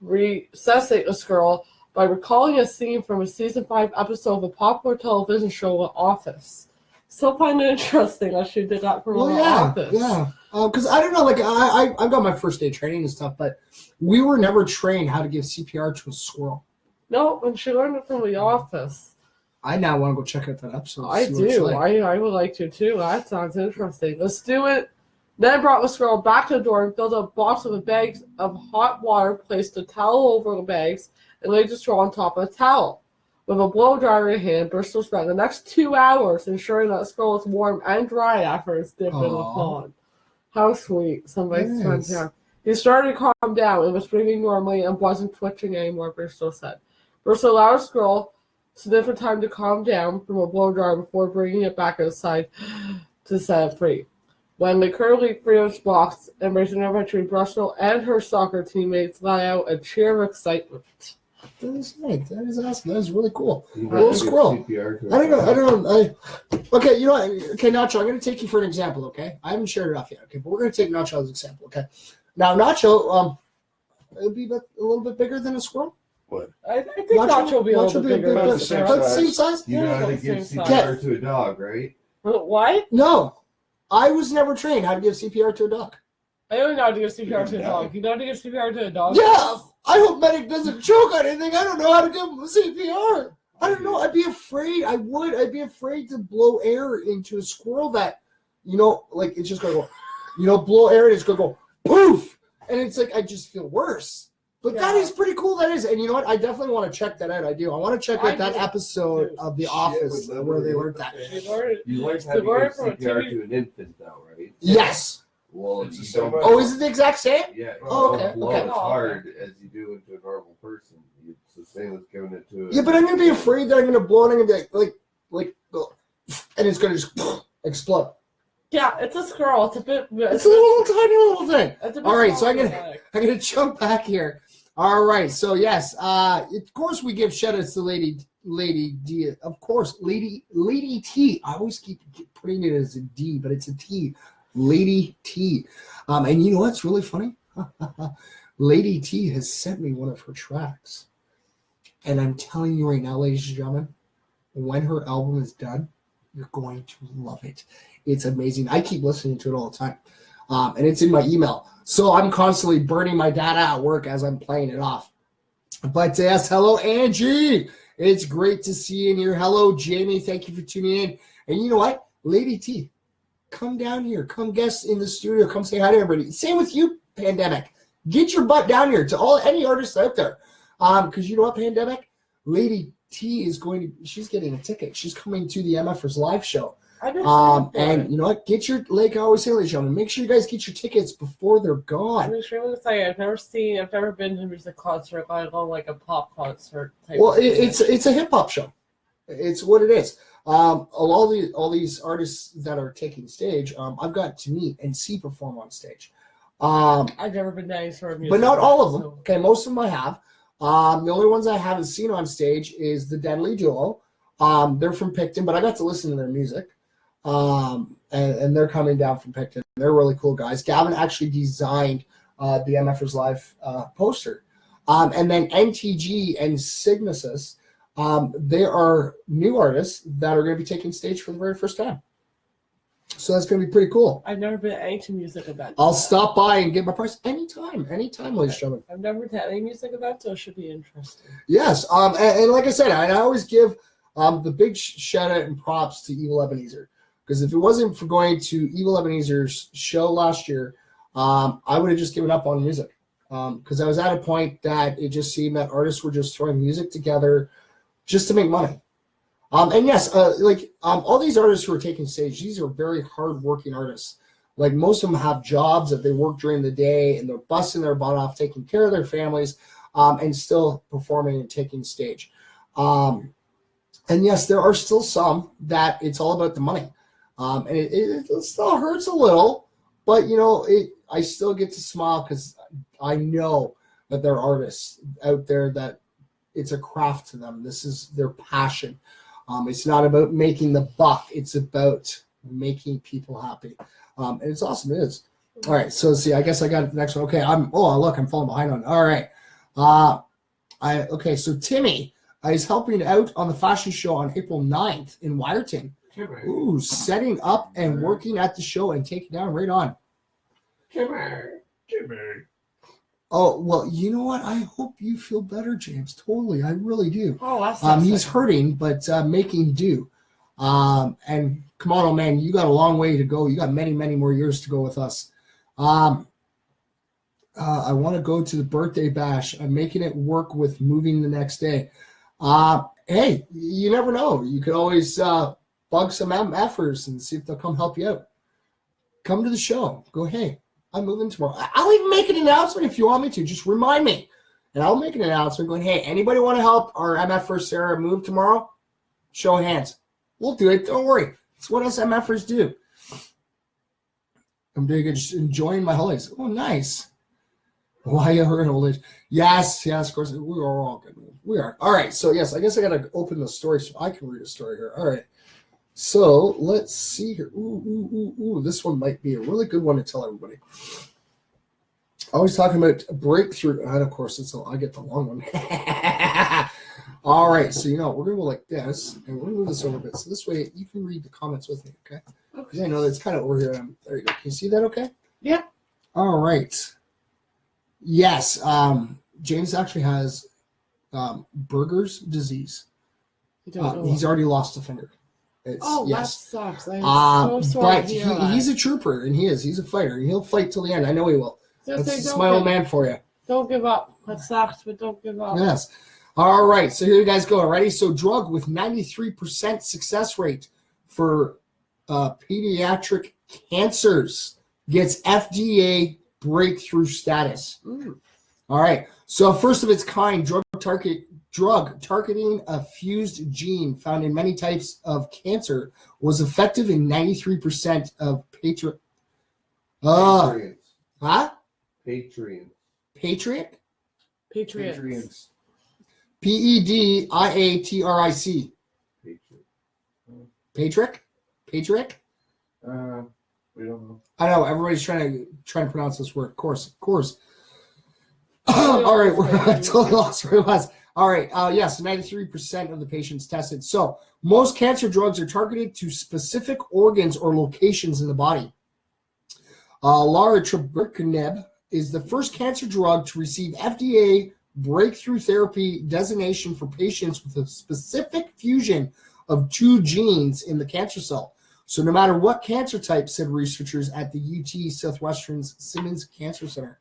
resuscitate the squirrel by recalling a scene from a season 5 episode of a popular television show, The Office. Still find it interesting that she did that from The Office. Yeah. Because I don't know, like I've got my first day training and stuff, but we were never trained how to give CPR to a squirrel. No, and she learned it from The Office. I now want to go check out that episode. I do. Like. I would like to too. That sounds interesting. The student then brought the squirrel back to the dorm, filled a box with bags of hot water, placed a towel over the bags, and laid the straw on top of the towel. With a blow dryer in hand, Bristol spent the next 2 hours ensuring that the squirrel was warm and dry after its dip in the pond. How sweet. Somebody spent time. He started to calm down and was breathing normally and wasn't twitching anymore, Bristol said. Bristol allowed the squirrel sufficient time to calm down from a blow dryer before bringing it back outside to set it free. When they currently freed its box and raising her between Bristol and her soccer teammates let out a cheer of excitement. That is nice. That is awesome. That is really cool. Little squirrel. I don't know. Okay, you know what? Okay, Nacho, I'm going to take you for an example, okay? I haven't shared it off yet, okay? But we're going to take Nacho as an example, okay? Now, Nacho, it would be a little bit bigger than a squirrel. What? I think Nacho will be a little bit bigger. About the same size? You know how to give CPR to a dog, right? What? No. I was never trained how to give CPR to a dog. I don't know how to give CPR to a dog. You know how to give CPR to a dog? Yeah. I hope Medic doesn't choke on anything. I don't know how to give CPR. I don't know. I'd be afraid. I'd be afraid to blow air into a squirrel that, like it's just going to go, blow air and it's going to go poof. And it's like, I just feel worse. But that is pretty cool. That is. And you know what? I definitely want to check that out. I do. I want to check out that episode of The Office where they learned that. You learned how to give CPR to an infant, though, right? Yes. Well, you don't. Oh, is it the exact same? Yeah. Oh, okay. Blow Okay. as hard as you do into a normal person. It's the same as giving it to. Yeah, but I'm gonna be afraid that I'm gonna blow it and be like, and it's gonna just explode. Yeah, it's a squirrel. It's a bit. It's a tiny little thing. It's a bit All right, so I'm problematic. gonna jump back here. All right, so yes, of course we give shout outs to Lady D. Of course, Lady T. I always keep putting it as a D, but it's a T. Lady T. And you know what's really funny? Lady T has sent me one of her tracks. And I'm telling you right now, ladies and gentlemen, when her album is done, you're going to love it. It's amazing. I keep listening to it all the time. And it's in my email. So I'm constantly burning my data at work as I'm playing it off. But yes, hello, Angie. It's great to see you in here. Hello, Jamie. Thank you for tuning in. And you know what? Lady T, come down here. Come guest in the studio. Come say hi to everybody. Same with you, Pandemic. Get your butt down here to any artists out there. Because you know what, Pandemic? Lady T is she's getting a ticket. She's coming to the MFers live show. And you know what? Like I always say, ladies and gentlemen, make sure you guys get your tickets before they're gone. I'm extremely excited. I've never been to a music concert, let alone like a pop concert type. Well, it's a hip hop show. It's what it is. All these artists that are taking stage, I've got to meet and see perform on stage. I've never been to any sort of music, but not all of them. Okay, most of them I have. The only ones I haven't seen on stage is the Deadly Duo. They're from Picton, but I got to listen to their music. And they're coming down from Picton. They're really cool guys. Gavin actually designed the MFers Live poster. And then NTG and Sigmasis, they are new artists that are going to be taking stage for the very first time. So that's going to be pretty cool. I've never been to any music events. I'll stop by and get my price anytime, ladies and gentlemen. I've never been to any music events, so it should be interesting. Yes, and like I said, I always give the big shout out and props to Evil Ebenezer, because if it wasn't for going to Evil Ebenezer's show last year, I would have just given up on music, because I was at a point that it just seemed that artists were just throwing music together just to make money. And yes, all these artists who are taking stage, these are very hard-working artists. Like, most of them have jobs that they work during the day, and they're busting their butt off, taking care of their families, and still performing and taking stage. And yes, there are still some that it's all about the money. And it still hurts a little, but, I still get to smile because I know that there are artists out there that it's a craft to them. This is their passion. It's not about making the buck. It's about making people happy. And it's awesome. It is. All right. So see, I guess I got the next one. Okay. I'm falling behind on. All right. Okay. So Timmy is helping out on the fashion show on April 9th in Wyerton. Ooh, setting up and working at the show and taking down right on. Jimmy. Oh, well, you know what? I hope you feel better, James. Totally. I really do. Oh, that's he's hurting, but making do. And come on, old man, you got a long way to go. You got many, many more years to go with us. I want to go to the birthday bash. I'm making it work with moving the next day. Hey, you never know. You could always bug some MFers and see if they'll come help you out. Come to the show. Go, hey, I'm moving tomorrow. I'll even make an announcement if you want me to. Just remind me. And I'll make an announcement going, hey, anybody want to help our MFer Sarah move tomorrow? Show of hands. We'll do it. Don't worry. It's what us MFers do. I'm doing good. Just enjoying my holidays. Oh, nice. Why you heard old age? Yes, of course. We are all good. We are. All right. So, yes, I guess I got to open the story so I can read a story here. All right. So, let's see here. Ooh. This one might be a really good one to tell everybody. Always talking about breakthrough. And, of course, I get the long one. All right. So, we're going to go like this. And we're going to move this over a bit. So, this way, you can read the comments with me, okay? Because I know that it's kind of over here. There you go. Can you see that okay? Yeah. All right. Yes. James actually has Berger's disease. He's already lost a finger. That sucks. I'm so sorry. But he's a trooper, and he's a fighter, and he'll fight till the end. I know he will. That's my old man for you. Don't give up. That sucks, but don't give up. Yes. All right. So here you guys go. Ready? So drug with 93% success rate for pediatric cancers gets FDA breakthrough status. All right. So first of its kind, drug targeting a fused gene found in many types of cancer was effective in 93% of Patriots. PEDIATRIC. Patrick? We don't know. I know everybody's trying to pronounce this word. Of course. All right, I totally lost where it was. All right, yes, 93% of the patients tested. So most cancer drugs are targeted to specific organs or locations in the body. Larotrectinib is the first cancer drug to receive FDA breakthrough therapy designation for patients with a specific fusion of two genes in the cancer cell. So no matter what cancer type, said researchers at the UT Southwestern's Simmons Cancer Center.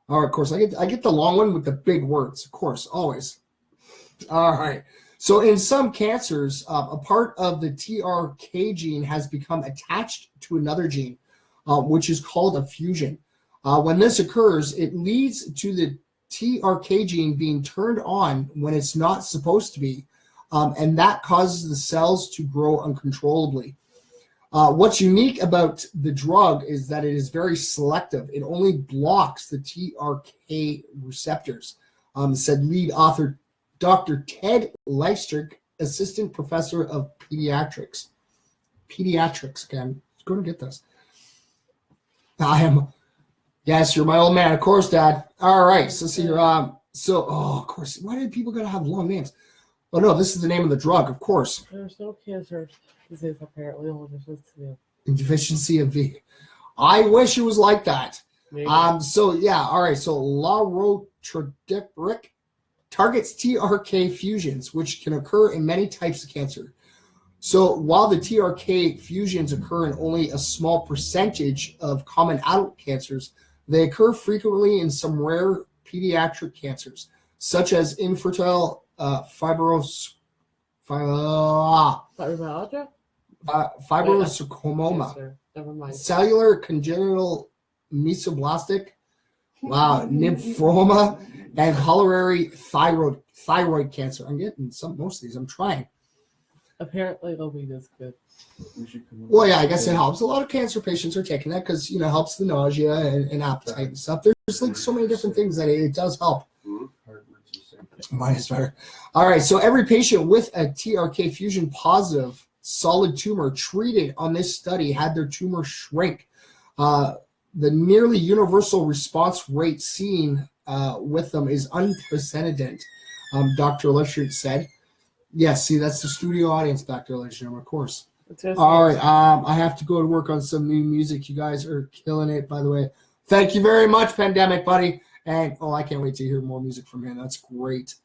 All right, of course, I get the long one with the big words, of course, always. All right. So in some cancers, a part of the TRK gene has become attached to another gene, which is called a fusion. When this occurs, it leads to the TRK gene being turned on when it's not supposed to be, and that causes the cells to grow uncontrollably. What's unique about the drug is that it is very selective. It only blocks the TRK receptors, said lead author Dr. Ted Leistrick, assistant professor of pediatrics. Okay, I'm going to get this. Yes, you're my old man. Of course, Dad. All right, so see here. Of course, why do people got to have long names? Oh, no, this is the name of the drug, of course. There's no cancer disease, apparently. Only there's deficiency of V. I wish it was like that. Maybe. So yeah, all right. So Larotradiperic targets TRK fusions, which can occur in many types of cancer. So while the TRK fusions occur in only a small percentage of common adult cancers, they occur frequently in some rare pediatric cancers, such as infertile Fibromyalgia? fibrosarcoma, Cancer. Never mind. cellular congenital mesoblastic, lymphoma, and biliary thyroid cancer. I'm getting most of these. I'm trying. Apparently, the weed is good. Well, yeah, I guess it helps. A lot of cancer patients are taking that because, you know, helps the nausea and appetite and stuff. There's like so many different things that it does help. Mine is better. All right, so every patient with a TRK fusion positive solid tumor treated on this study had their tumor shrink. The nearly universal response rate seen with them is unprecedented, Dr. Lichard said. Yes, see, that's the studio audience back there, ladies and gentlemen, of course. All right, I have to go to work on some new music. You guys are killing it, by the way. Thank you very much, Pandemic Buddy. And, I can't wait to hear more music from him. That's great.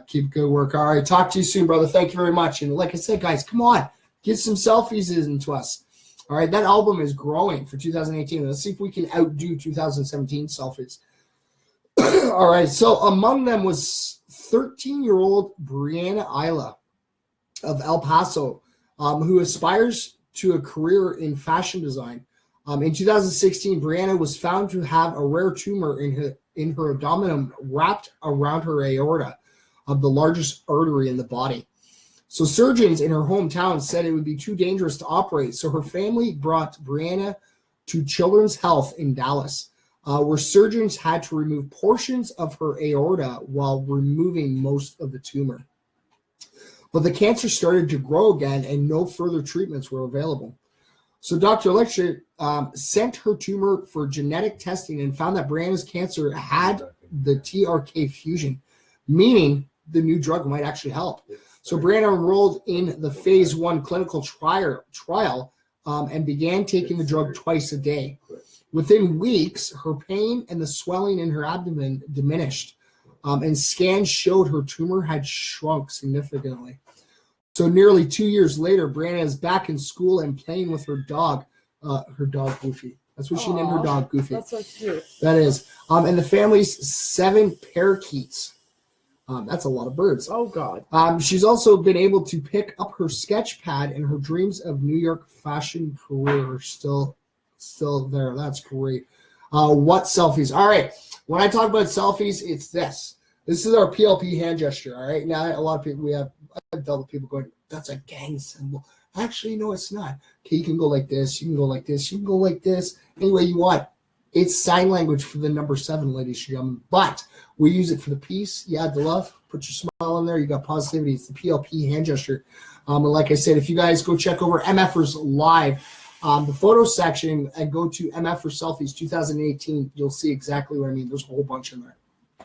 Keep good work. All right, talk to you soon, brother. Thank you very much. And like I said, guys, come on. Get some selfies into us. All right, that album is growing for 2018. Let's see if we can outdo 2017 selfies. All right, so among them was 13-year-old Brianna Isla of El Paso, who aspires to a career in fashion design. In 2016, Brianna was found to have a rare tumor in her abdomen wrapped around her aorta, of the largest artery in the body. So surgeons in her hometown said it would be too dangerous to operate, so her family brought Brianna to Children's Health in Dallas, where surgeons had to remove portions of her aorta while removing most of the tumor. But the cancer started to grow again, and no further treatments were available. So Dr. Lecture sent her tumor for genetic testing and found that Brianna's cancer had the TRK fusion, meaning the new drug might actually help. So Brianna enrolled in the phase 1 clinical trial and began taking the drug twice a day. Within weeks, her pain and the swelling in her abdomen diminished, and scans showed her tumor had shrunk significantly. So nearly 2 years later, Brianna is back in school and playing with her dog Goofy. That's what she named her dog, Goofy. That's so cute. That is. And the family's 7 parakeets. That's a lot of birds. Oh, God. She's also been able to pick up her sketch pad, and her dreams of New York fashion career are still there. That's great. What selfies? All right. When I talk about selfies, it's this. This is our PLP hand gesture. All right. Now, a lot of people, I've dealt with people going, that's a gang symbol. Actually, no, it's not. Okay, you can go like this. You can go like this. You can go like this. Any way you want. It's sign language for the number 7, ladies and gentlemen. But we use it for the peace. You add the love. Put your smile in there. You got positivity. It's the PLP hand gesture. And like I said, if you guys go check over MFers Live, the photo section, and go to MF for Selfies 2018, you'll see exactly what I mean. There's a whole bunch in there.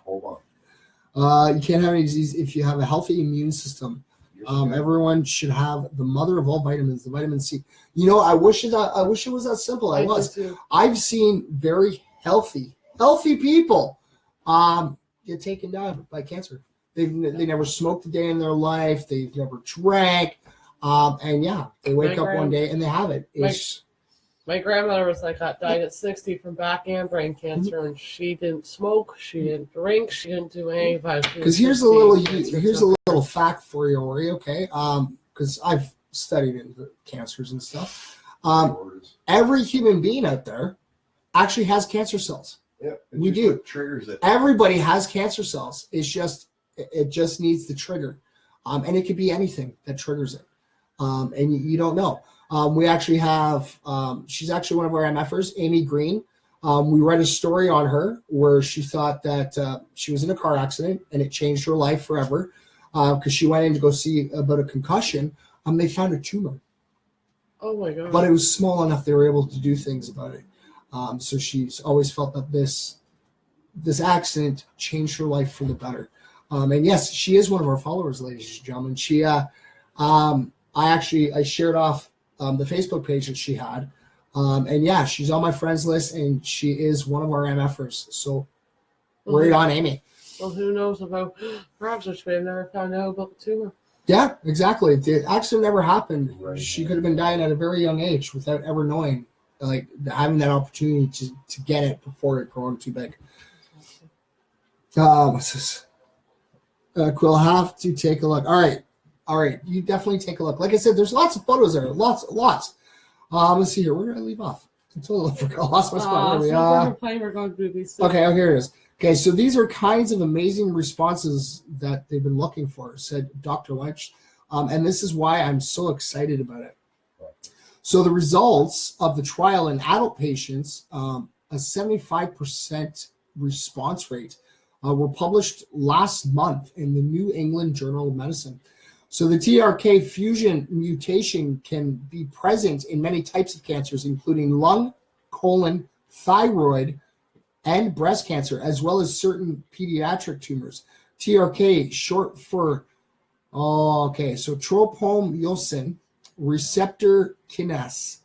Hold on. You can't have any disease if you have a healthy immune system. Everyone should have the mother of all vitamins, the vitamin C. You know, I wish it was that simple. I was. I've seen very healthy people get taken down by cancer. They never smoked a day in their life. They've never drank. And yeah, they wake up one day and they have it. My grandmother was died at 60 from back and brain cancer, and she didn't smoke, she didn't drink, she didn't do anything. Because here's a little fact for you, Ori, okay? Because I've studied into cancers and stuff. Every human being out there actually has cancer cells. Yeah, we do. Triggers it. Everybody has cancer cells. It just needs the trigger, and it could be anything that triggers it. And you don't know. We actually have, she's actually one of our MFers, Amy Green. We read a story on her where she thought that she was in a car accident and it changed her life forever because she went in to go see about a concussion. They found a tumor. Oh, my God. But it was small enough they were able to do things about it. So she's always felt that this accident changed her life for the better. And yes, she is one of our followers, ladies and gentlemen. She, I shared off the Facebook page that she had. And yeah, she's on my friends list, and she is one of our MFers. So right on, Amy. Well, who knows about, perhaps she may have never found out about the tumor. Yeah, exactly. If the accident never happened, Right. she could have been dying at a very young age without ever knowing, like having that opportunity to get it before it grown too big. What's this? Quill, have to take a look. All right. You definitely take a look. Like I said, there's lots of photos there. Lots. Let's see here. Where did I leave off? I totally forgot. I lost my spot. So we're playing, we're going to do these. Okay, here it is. Okay, so these are kinds of amazing responses that they've been looking for, said Dr. Lynch. And this is why I'm so excited about it. So the results of the trial in adult patients, a 75% response rate, were published last month in the New England Journal of Medicine. So the TRK fusion mutation can be present in many types of cancers, including lung, colon, thyroid, and breast cancer, as well as certain pediatric tumors. TRK, short for, so tropomyosin receptor kinase,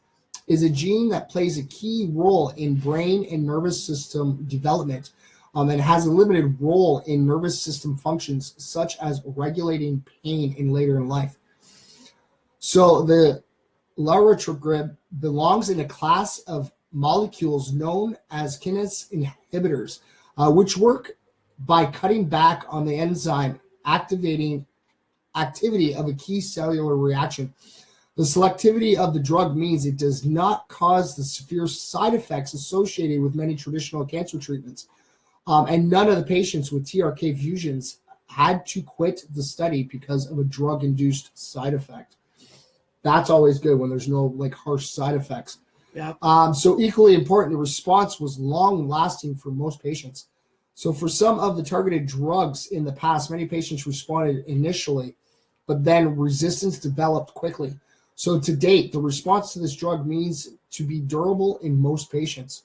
is a gene that plays a key role in brain and nervous system development, and has a limited role in nervous system functions, such as regulating pain in later in life. So the laratrogrib belongs in a class of molecules known as kinase inhibitors, which work by cutting back on the enzyme activity of a key cellular reaction. The selectivity of the drug means it does not cause the severe side effects associated with many traditional cancer treatments. And none of the patients with TRK fusions had to quit the study because of a drug-induced side effect. That's always good when there's no harsh side effects. Yeah. So equally important, the response was long-lasting for most patients. So for some of the targeted drugs in the past, many patients responded initially, but then resistance developed quickly. So to date, the response to this drug means to be durable in most patients.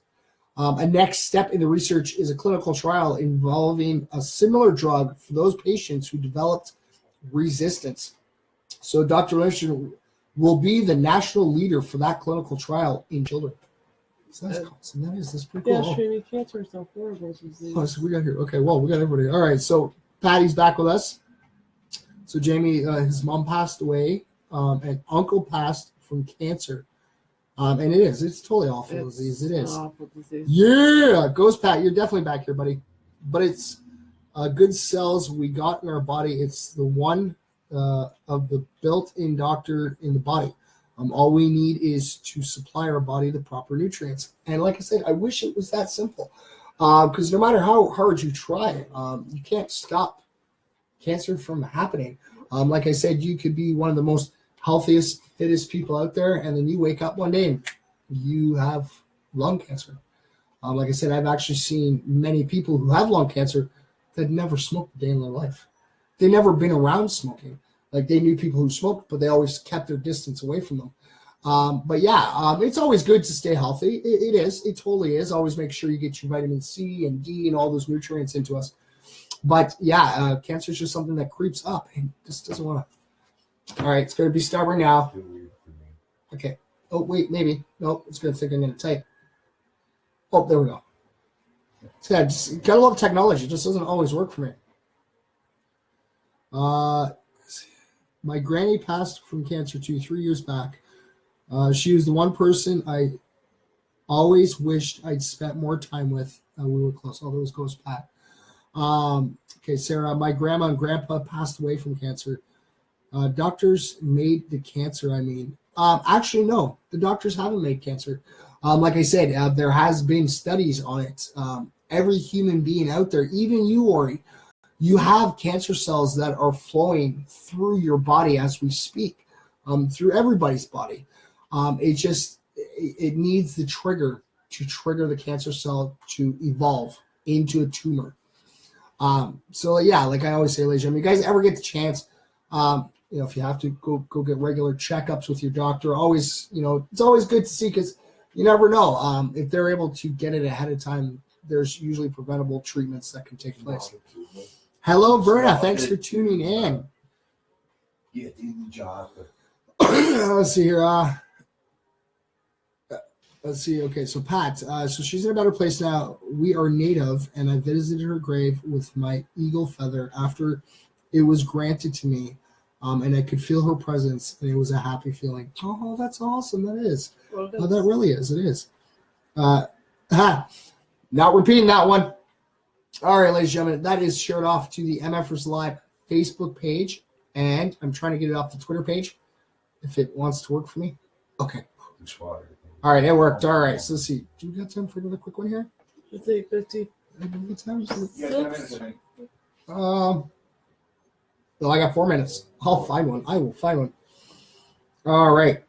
A next step in the research is a clinical trial involving a similar drug for those patients who developed resistance. So Dr. Lynch will be the national leader for that clinical trial in children. So that's awesome. That's pretty cool. Yeah, streaming cancer is a horrible disease. Oh, so we got here. Okay, well, we got everybody. All right, so Patty's back with us. So Jamie, his mom passed away, and uncle passed from cancer. And it's totally awful disease. It is. Awful disease. Yeah, goes Pat. You're definitely back here, buddy. But it's good cells we got in our body. It's the one of the built-in doctor in the body. All we need is to supply our body the proper nutrients. And like I said, I wish it was that simple. Because no matter how hard you try, you can't stop cancer from happening. Like I said, you could be one of the most healthiest, fittest people out there, and then you wake up one day and you have lung cancer. Like I said, I've actually seen many people who have lung cancer that never smoked a day in their life. They've never been around smoking. Like they knew people who smoked, but they always kept their distance away from them. But yeah, it's always good to stay healthy. It is. It totally is. Always make sure you get your vitamin C and D and all those nutrients into us. But yeah, cancer is just something that creeps up and just doesn't want to. All right, it's going to be stubborn now. Okay. Oh, wait, maybe. Nope, it's going to think I'm going to type. Oh, there we go. So yeah, just gotta love technology. It just doesn't always work for me. My granny passed from cancer 3 years back. She was the one person I always wished I'd spent more time with. We were close. All those goes Pat. Okay, Sarah, my grandma and grandpa passed away from cancer. Doctors made the cancer, actually, no, the doctors haven't made cancer. Like I said, there has been studies on it. Every human being out there, even you, Ori, you have cancer cells that are flowing through your body as we speak, through everybody's body. It needs the trigger to trigger the cancer cell to evolve into a tumor. So yeah, like I always say, ladies and gentlemen, you guys ever get the chance, if you have to go get regular checkups with your doctor, always, it's always good to see, because you never know. If they're able to get it ahead of time, there's usually preventable treatments that can take place. Hello, Verna. Thanks for tuning in. Get in the job. Let's see here. Let's see. Okay, so Pat, so she's in a better place now. We are native, and I visited her grave with my eagle feather after it was granted to me, and I could feel her presence, and it was a happy feeling. Oh, that's awesome. That is. Well, Oh, that really is. It is. Not repeating that one. All right, ladies and gentlemen, that is shared off to the MFers Live Facebook page, and I'm trying to get it off the Twitter page if it wants to work for me. Okay. All right, it worked. All right, so let's see. Do we got time for another quick one here? It's 8:50. Well, I got 4 minutes. I'll find one. I will find one. All right.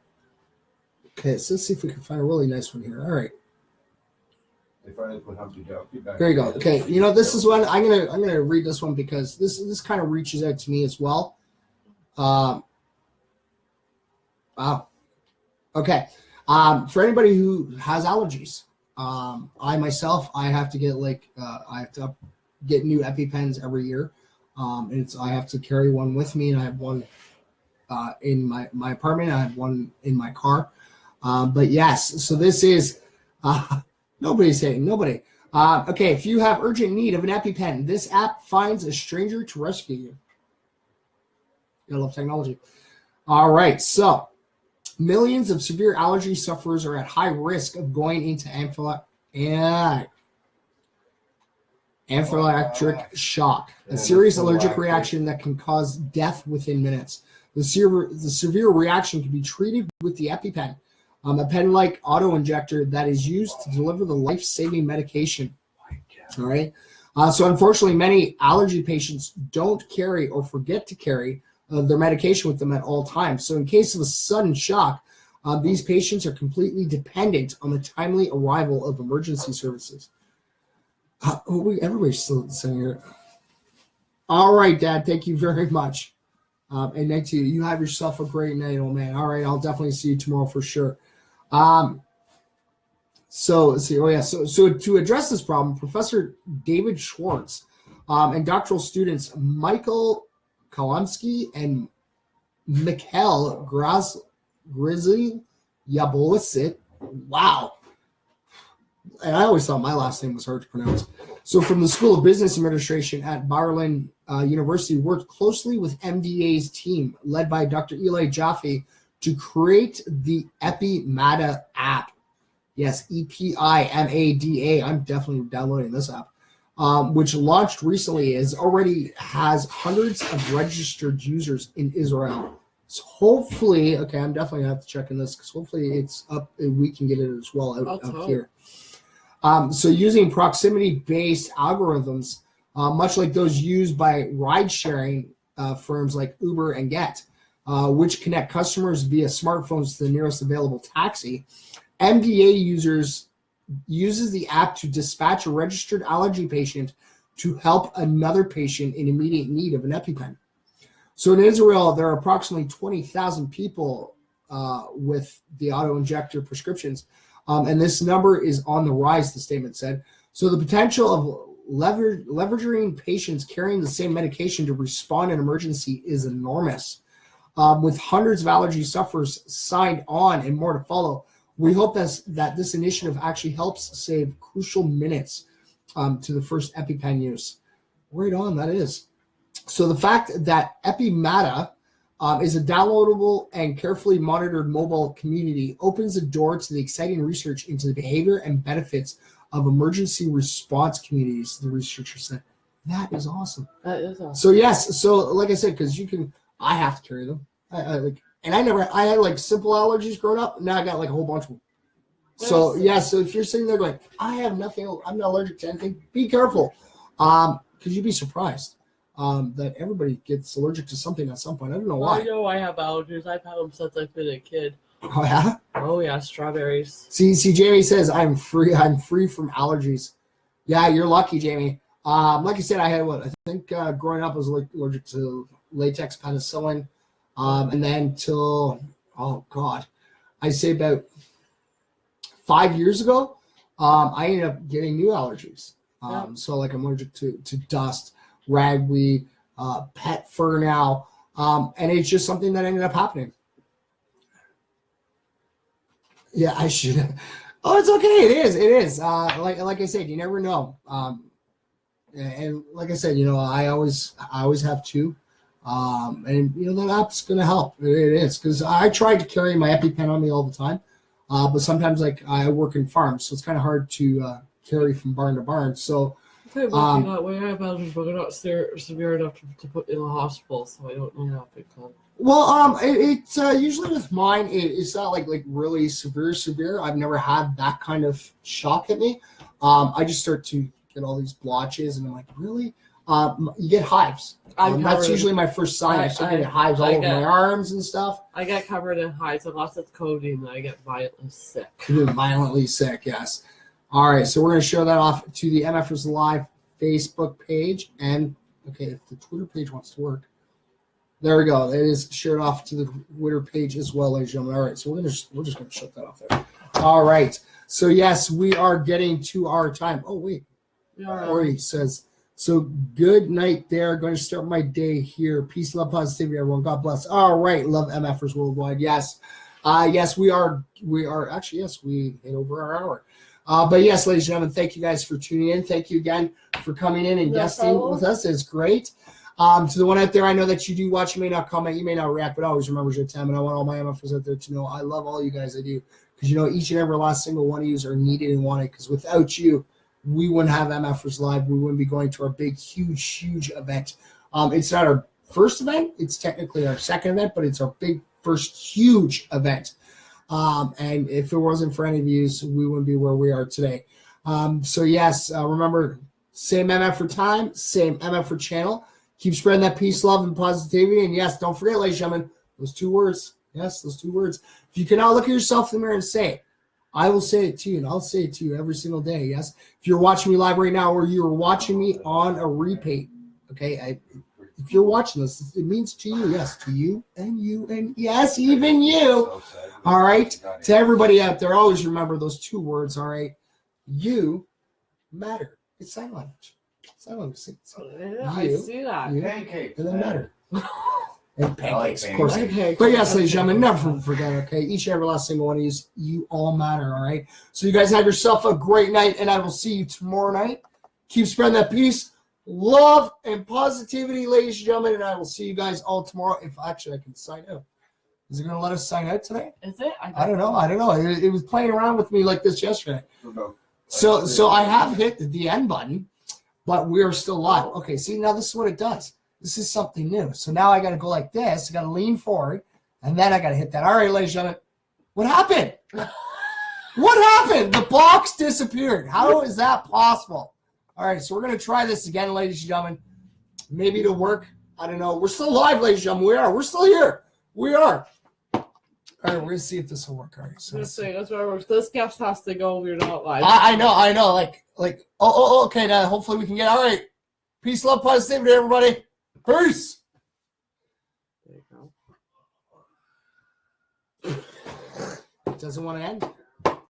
Okay, so let's see if we can find a really nice one here. All right. There you go. Okay, you know, this is one I'm gonna read this one because this kind of reaches out to me as well. Wow. Okay. For anybody who has allergies, I myself, I have to get I have to get new EpiPens every year. I have to carry one with me, and I have one in my apartment. I have one in my car. But yes, so this is nobody's saying nobody. Okay, if you have urgent need of an EpiPen, this app finds a stranger to rescue you. I love technology. All right, so millions of severe allergy sufferers are at high risk of going into anaphylactic shock, a serious allergic reaction that can cause death within minutes. The severe reaction can be treated with the EpiPen, a pen-like auto-injector that is used to deliver the life-saving medication. All right. So unfortunately, many allergy patients don't carry or forget to carry their medication with them at all times. So in case of a sudden shock, these patients are completely dependent on the timely arrival of emergency services. Everybody's still saying here. All right, Dad. Thank you very much. And night to you. You have yourself a great night, old man. All right, I'll definitely see you tomorrow for sure. So let's see. Oh yeah. So to address this problem, Professor David Schwartz and doctoral students Michael Kalemsky and Mikhail Grizzly Yabolicit. Wow. And I always thought my last name was hard to pronounce. So from the School of Business Administration at Berlin University, worked closely with MDA's team, led by Dr. Eli Jaffe, to create the EpiMada app. Yes, EpiMada. I'm definitely downloading this app, which launched recently, already has hundreds of registered users in Israel. So hopefully, okay, I'm definitely going to have to check in this because hopefully it's up and we can get it as well out here. So using proximity-based algorithms, much like those used by ride-sharing firms like Uber and Get, which connect customers via smartphones to the nearest available taxi, MDA uses the app to dispatch a registered allergy patient to help another patient in immediate need of an EpiPen. So in Israel, there are approximately 20,000 people with the auto-injector prescriptions, and this number is on the rise, the statement said. So the potential of leveraging patients carrying the same medication to respond in emergency is enormous. With hundreds of allergy sufferers signed on and more to follow, we hope that this initiative actually helps save crucial minutes to the first EpiPen use. Right on, that is. So the fact that EpiMada is a downloadable and carefully monitored mobile community opens the door to the exciting research into the behavior and benefits of emergency response communities, the researcher said. That is awesome. That is awesome. So yes, so like I said, because I have to carry them. I had like simple allergies growing up. Now I got like a whole bunch of them. So yeah, so if you're sitting there going, I have nothing, I'm not allergic to anything, be careful. Because you'd be surprised that everybody gets allergic to something at some point. I don't know why. I know I have allergies. I've had them since I've been a kid. Oh yeah? Oh yeah, strawberries. See, Jamie says I'm free from allergies. Yeah, you're lucky, Jamie. Like I said, I had I think growing up I was allergic to latex penicillin. And then till, oh God, I'd say about 5 years ago, I ended up getting new allergies. So like I'm allergic to dust, ragweed, pet fur now. And it's just something that ended up happening. Yeah, I should. Oh, it's okay. It is. It is. Like I said, you never know. And like I said, I always have two. And that app's gonna help. It is because I tried to carry my EpiPen on me all the time, but sometimes like I work in farms, so it's kind of hard to carry from barn to barn. So Okay, but that way I have allergies, but they're not severe enough to put in the hospital, so I don't know how big come. well, it's usually with mine, it's not like really severe. I've never had that kind of shock hit me. I just start to get all these blotches, and I'm like, really? You get hives. That's usually my first sign. I start getting hives all over my arms and stuff. I get covered in hives, unless it's codeine, I get violently sick. Violently sick, yes. All right, so we're going to show that off to the MFers Live Facebook page. And, okay, if the Twitter page wants to work. There we go. It is shared off to the Twitter page as well, ladies and gentlemen. All right, so we're just going to shut that off there. All right. So, yes, we are getting to our time. Oh, wait. Ori says, so good night there. Going to start my day here. Peace, love, positivity, everyone. God bless. All right. Love MFers worldwide. Yes. Yes, we are. Actually, yes, we hit over our hour. But yes, ladies and gentlemen, thank you guys for tuning in. Thank you again for coming in and guesting with us. It's great. To the one out there, I know that you do watch. You may not comment, you may not react, but always remember your time. And I want all my MFers out there to know I love all you guys. I do. Because, each and every last single one of you are needed and wanted. Because without you, we wouldn't have MFers Live. We wouldn't be going to our big, huge event. It's not our first event. It's technically our second event, but it's our big first huge event. And if it wasn't for any of you, we wouldn't be where we are today. So yes, remember, same MF for time, same MF for channel. Keep spreading that peace, love, and positivity. And yes, don't forget, ladies and gentlemen, those two words. Yes, those two words. If you cannot look at yourself in the mirror and say it, I will say it to you, and I'll say it to you every single day. Yes, if you're watching me live right now, or you're watching me on a replay, okay. If you're watching this, it means to you, yes, to you, and yes, even you. All right, to everybody out there, always remember those two words. All right, you matter. It's sign language. Sign language. I see that. Pancakes. And then matter. And pancakes, like of course. pancakes. But yes, ladies and gentlemen, never forget, okay? Each and every last single one of you all matter, all right? So you guys have yourself a great night, and I will see you tomorrow night. Keep spreading that peace, love, and positivity, ladies and gentlemen, and I will see you guys all tomorrow. If actually I can sign out. Is it going to let us sign out today? Is it? I don't know. It was playing around with me like this yesterday. So I have hit the end button, but we are still live. Okay, see, now this is what it does. This is something new. So now I got to go like this. I got to lean forward, and then I got to hit that. All right, ladies and gentlemen. What happened? What happened? The box disappeared. How is that possible? All right, so we're going to try this again, ladies and gentlemen. Maybe it'll work. I don't know. We're still live, ladies and gentlemen. We are. We're still here. We are. All right, we're going to see if this will work. All right. So Let's see. That's where this guest has to go. We're not live. I know. Like, okay. Now, hopefully we can get, all right. Peace, love, positivity, everybody. Peace. There you go. It doesn't want to end.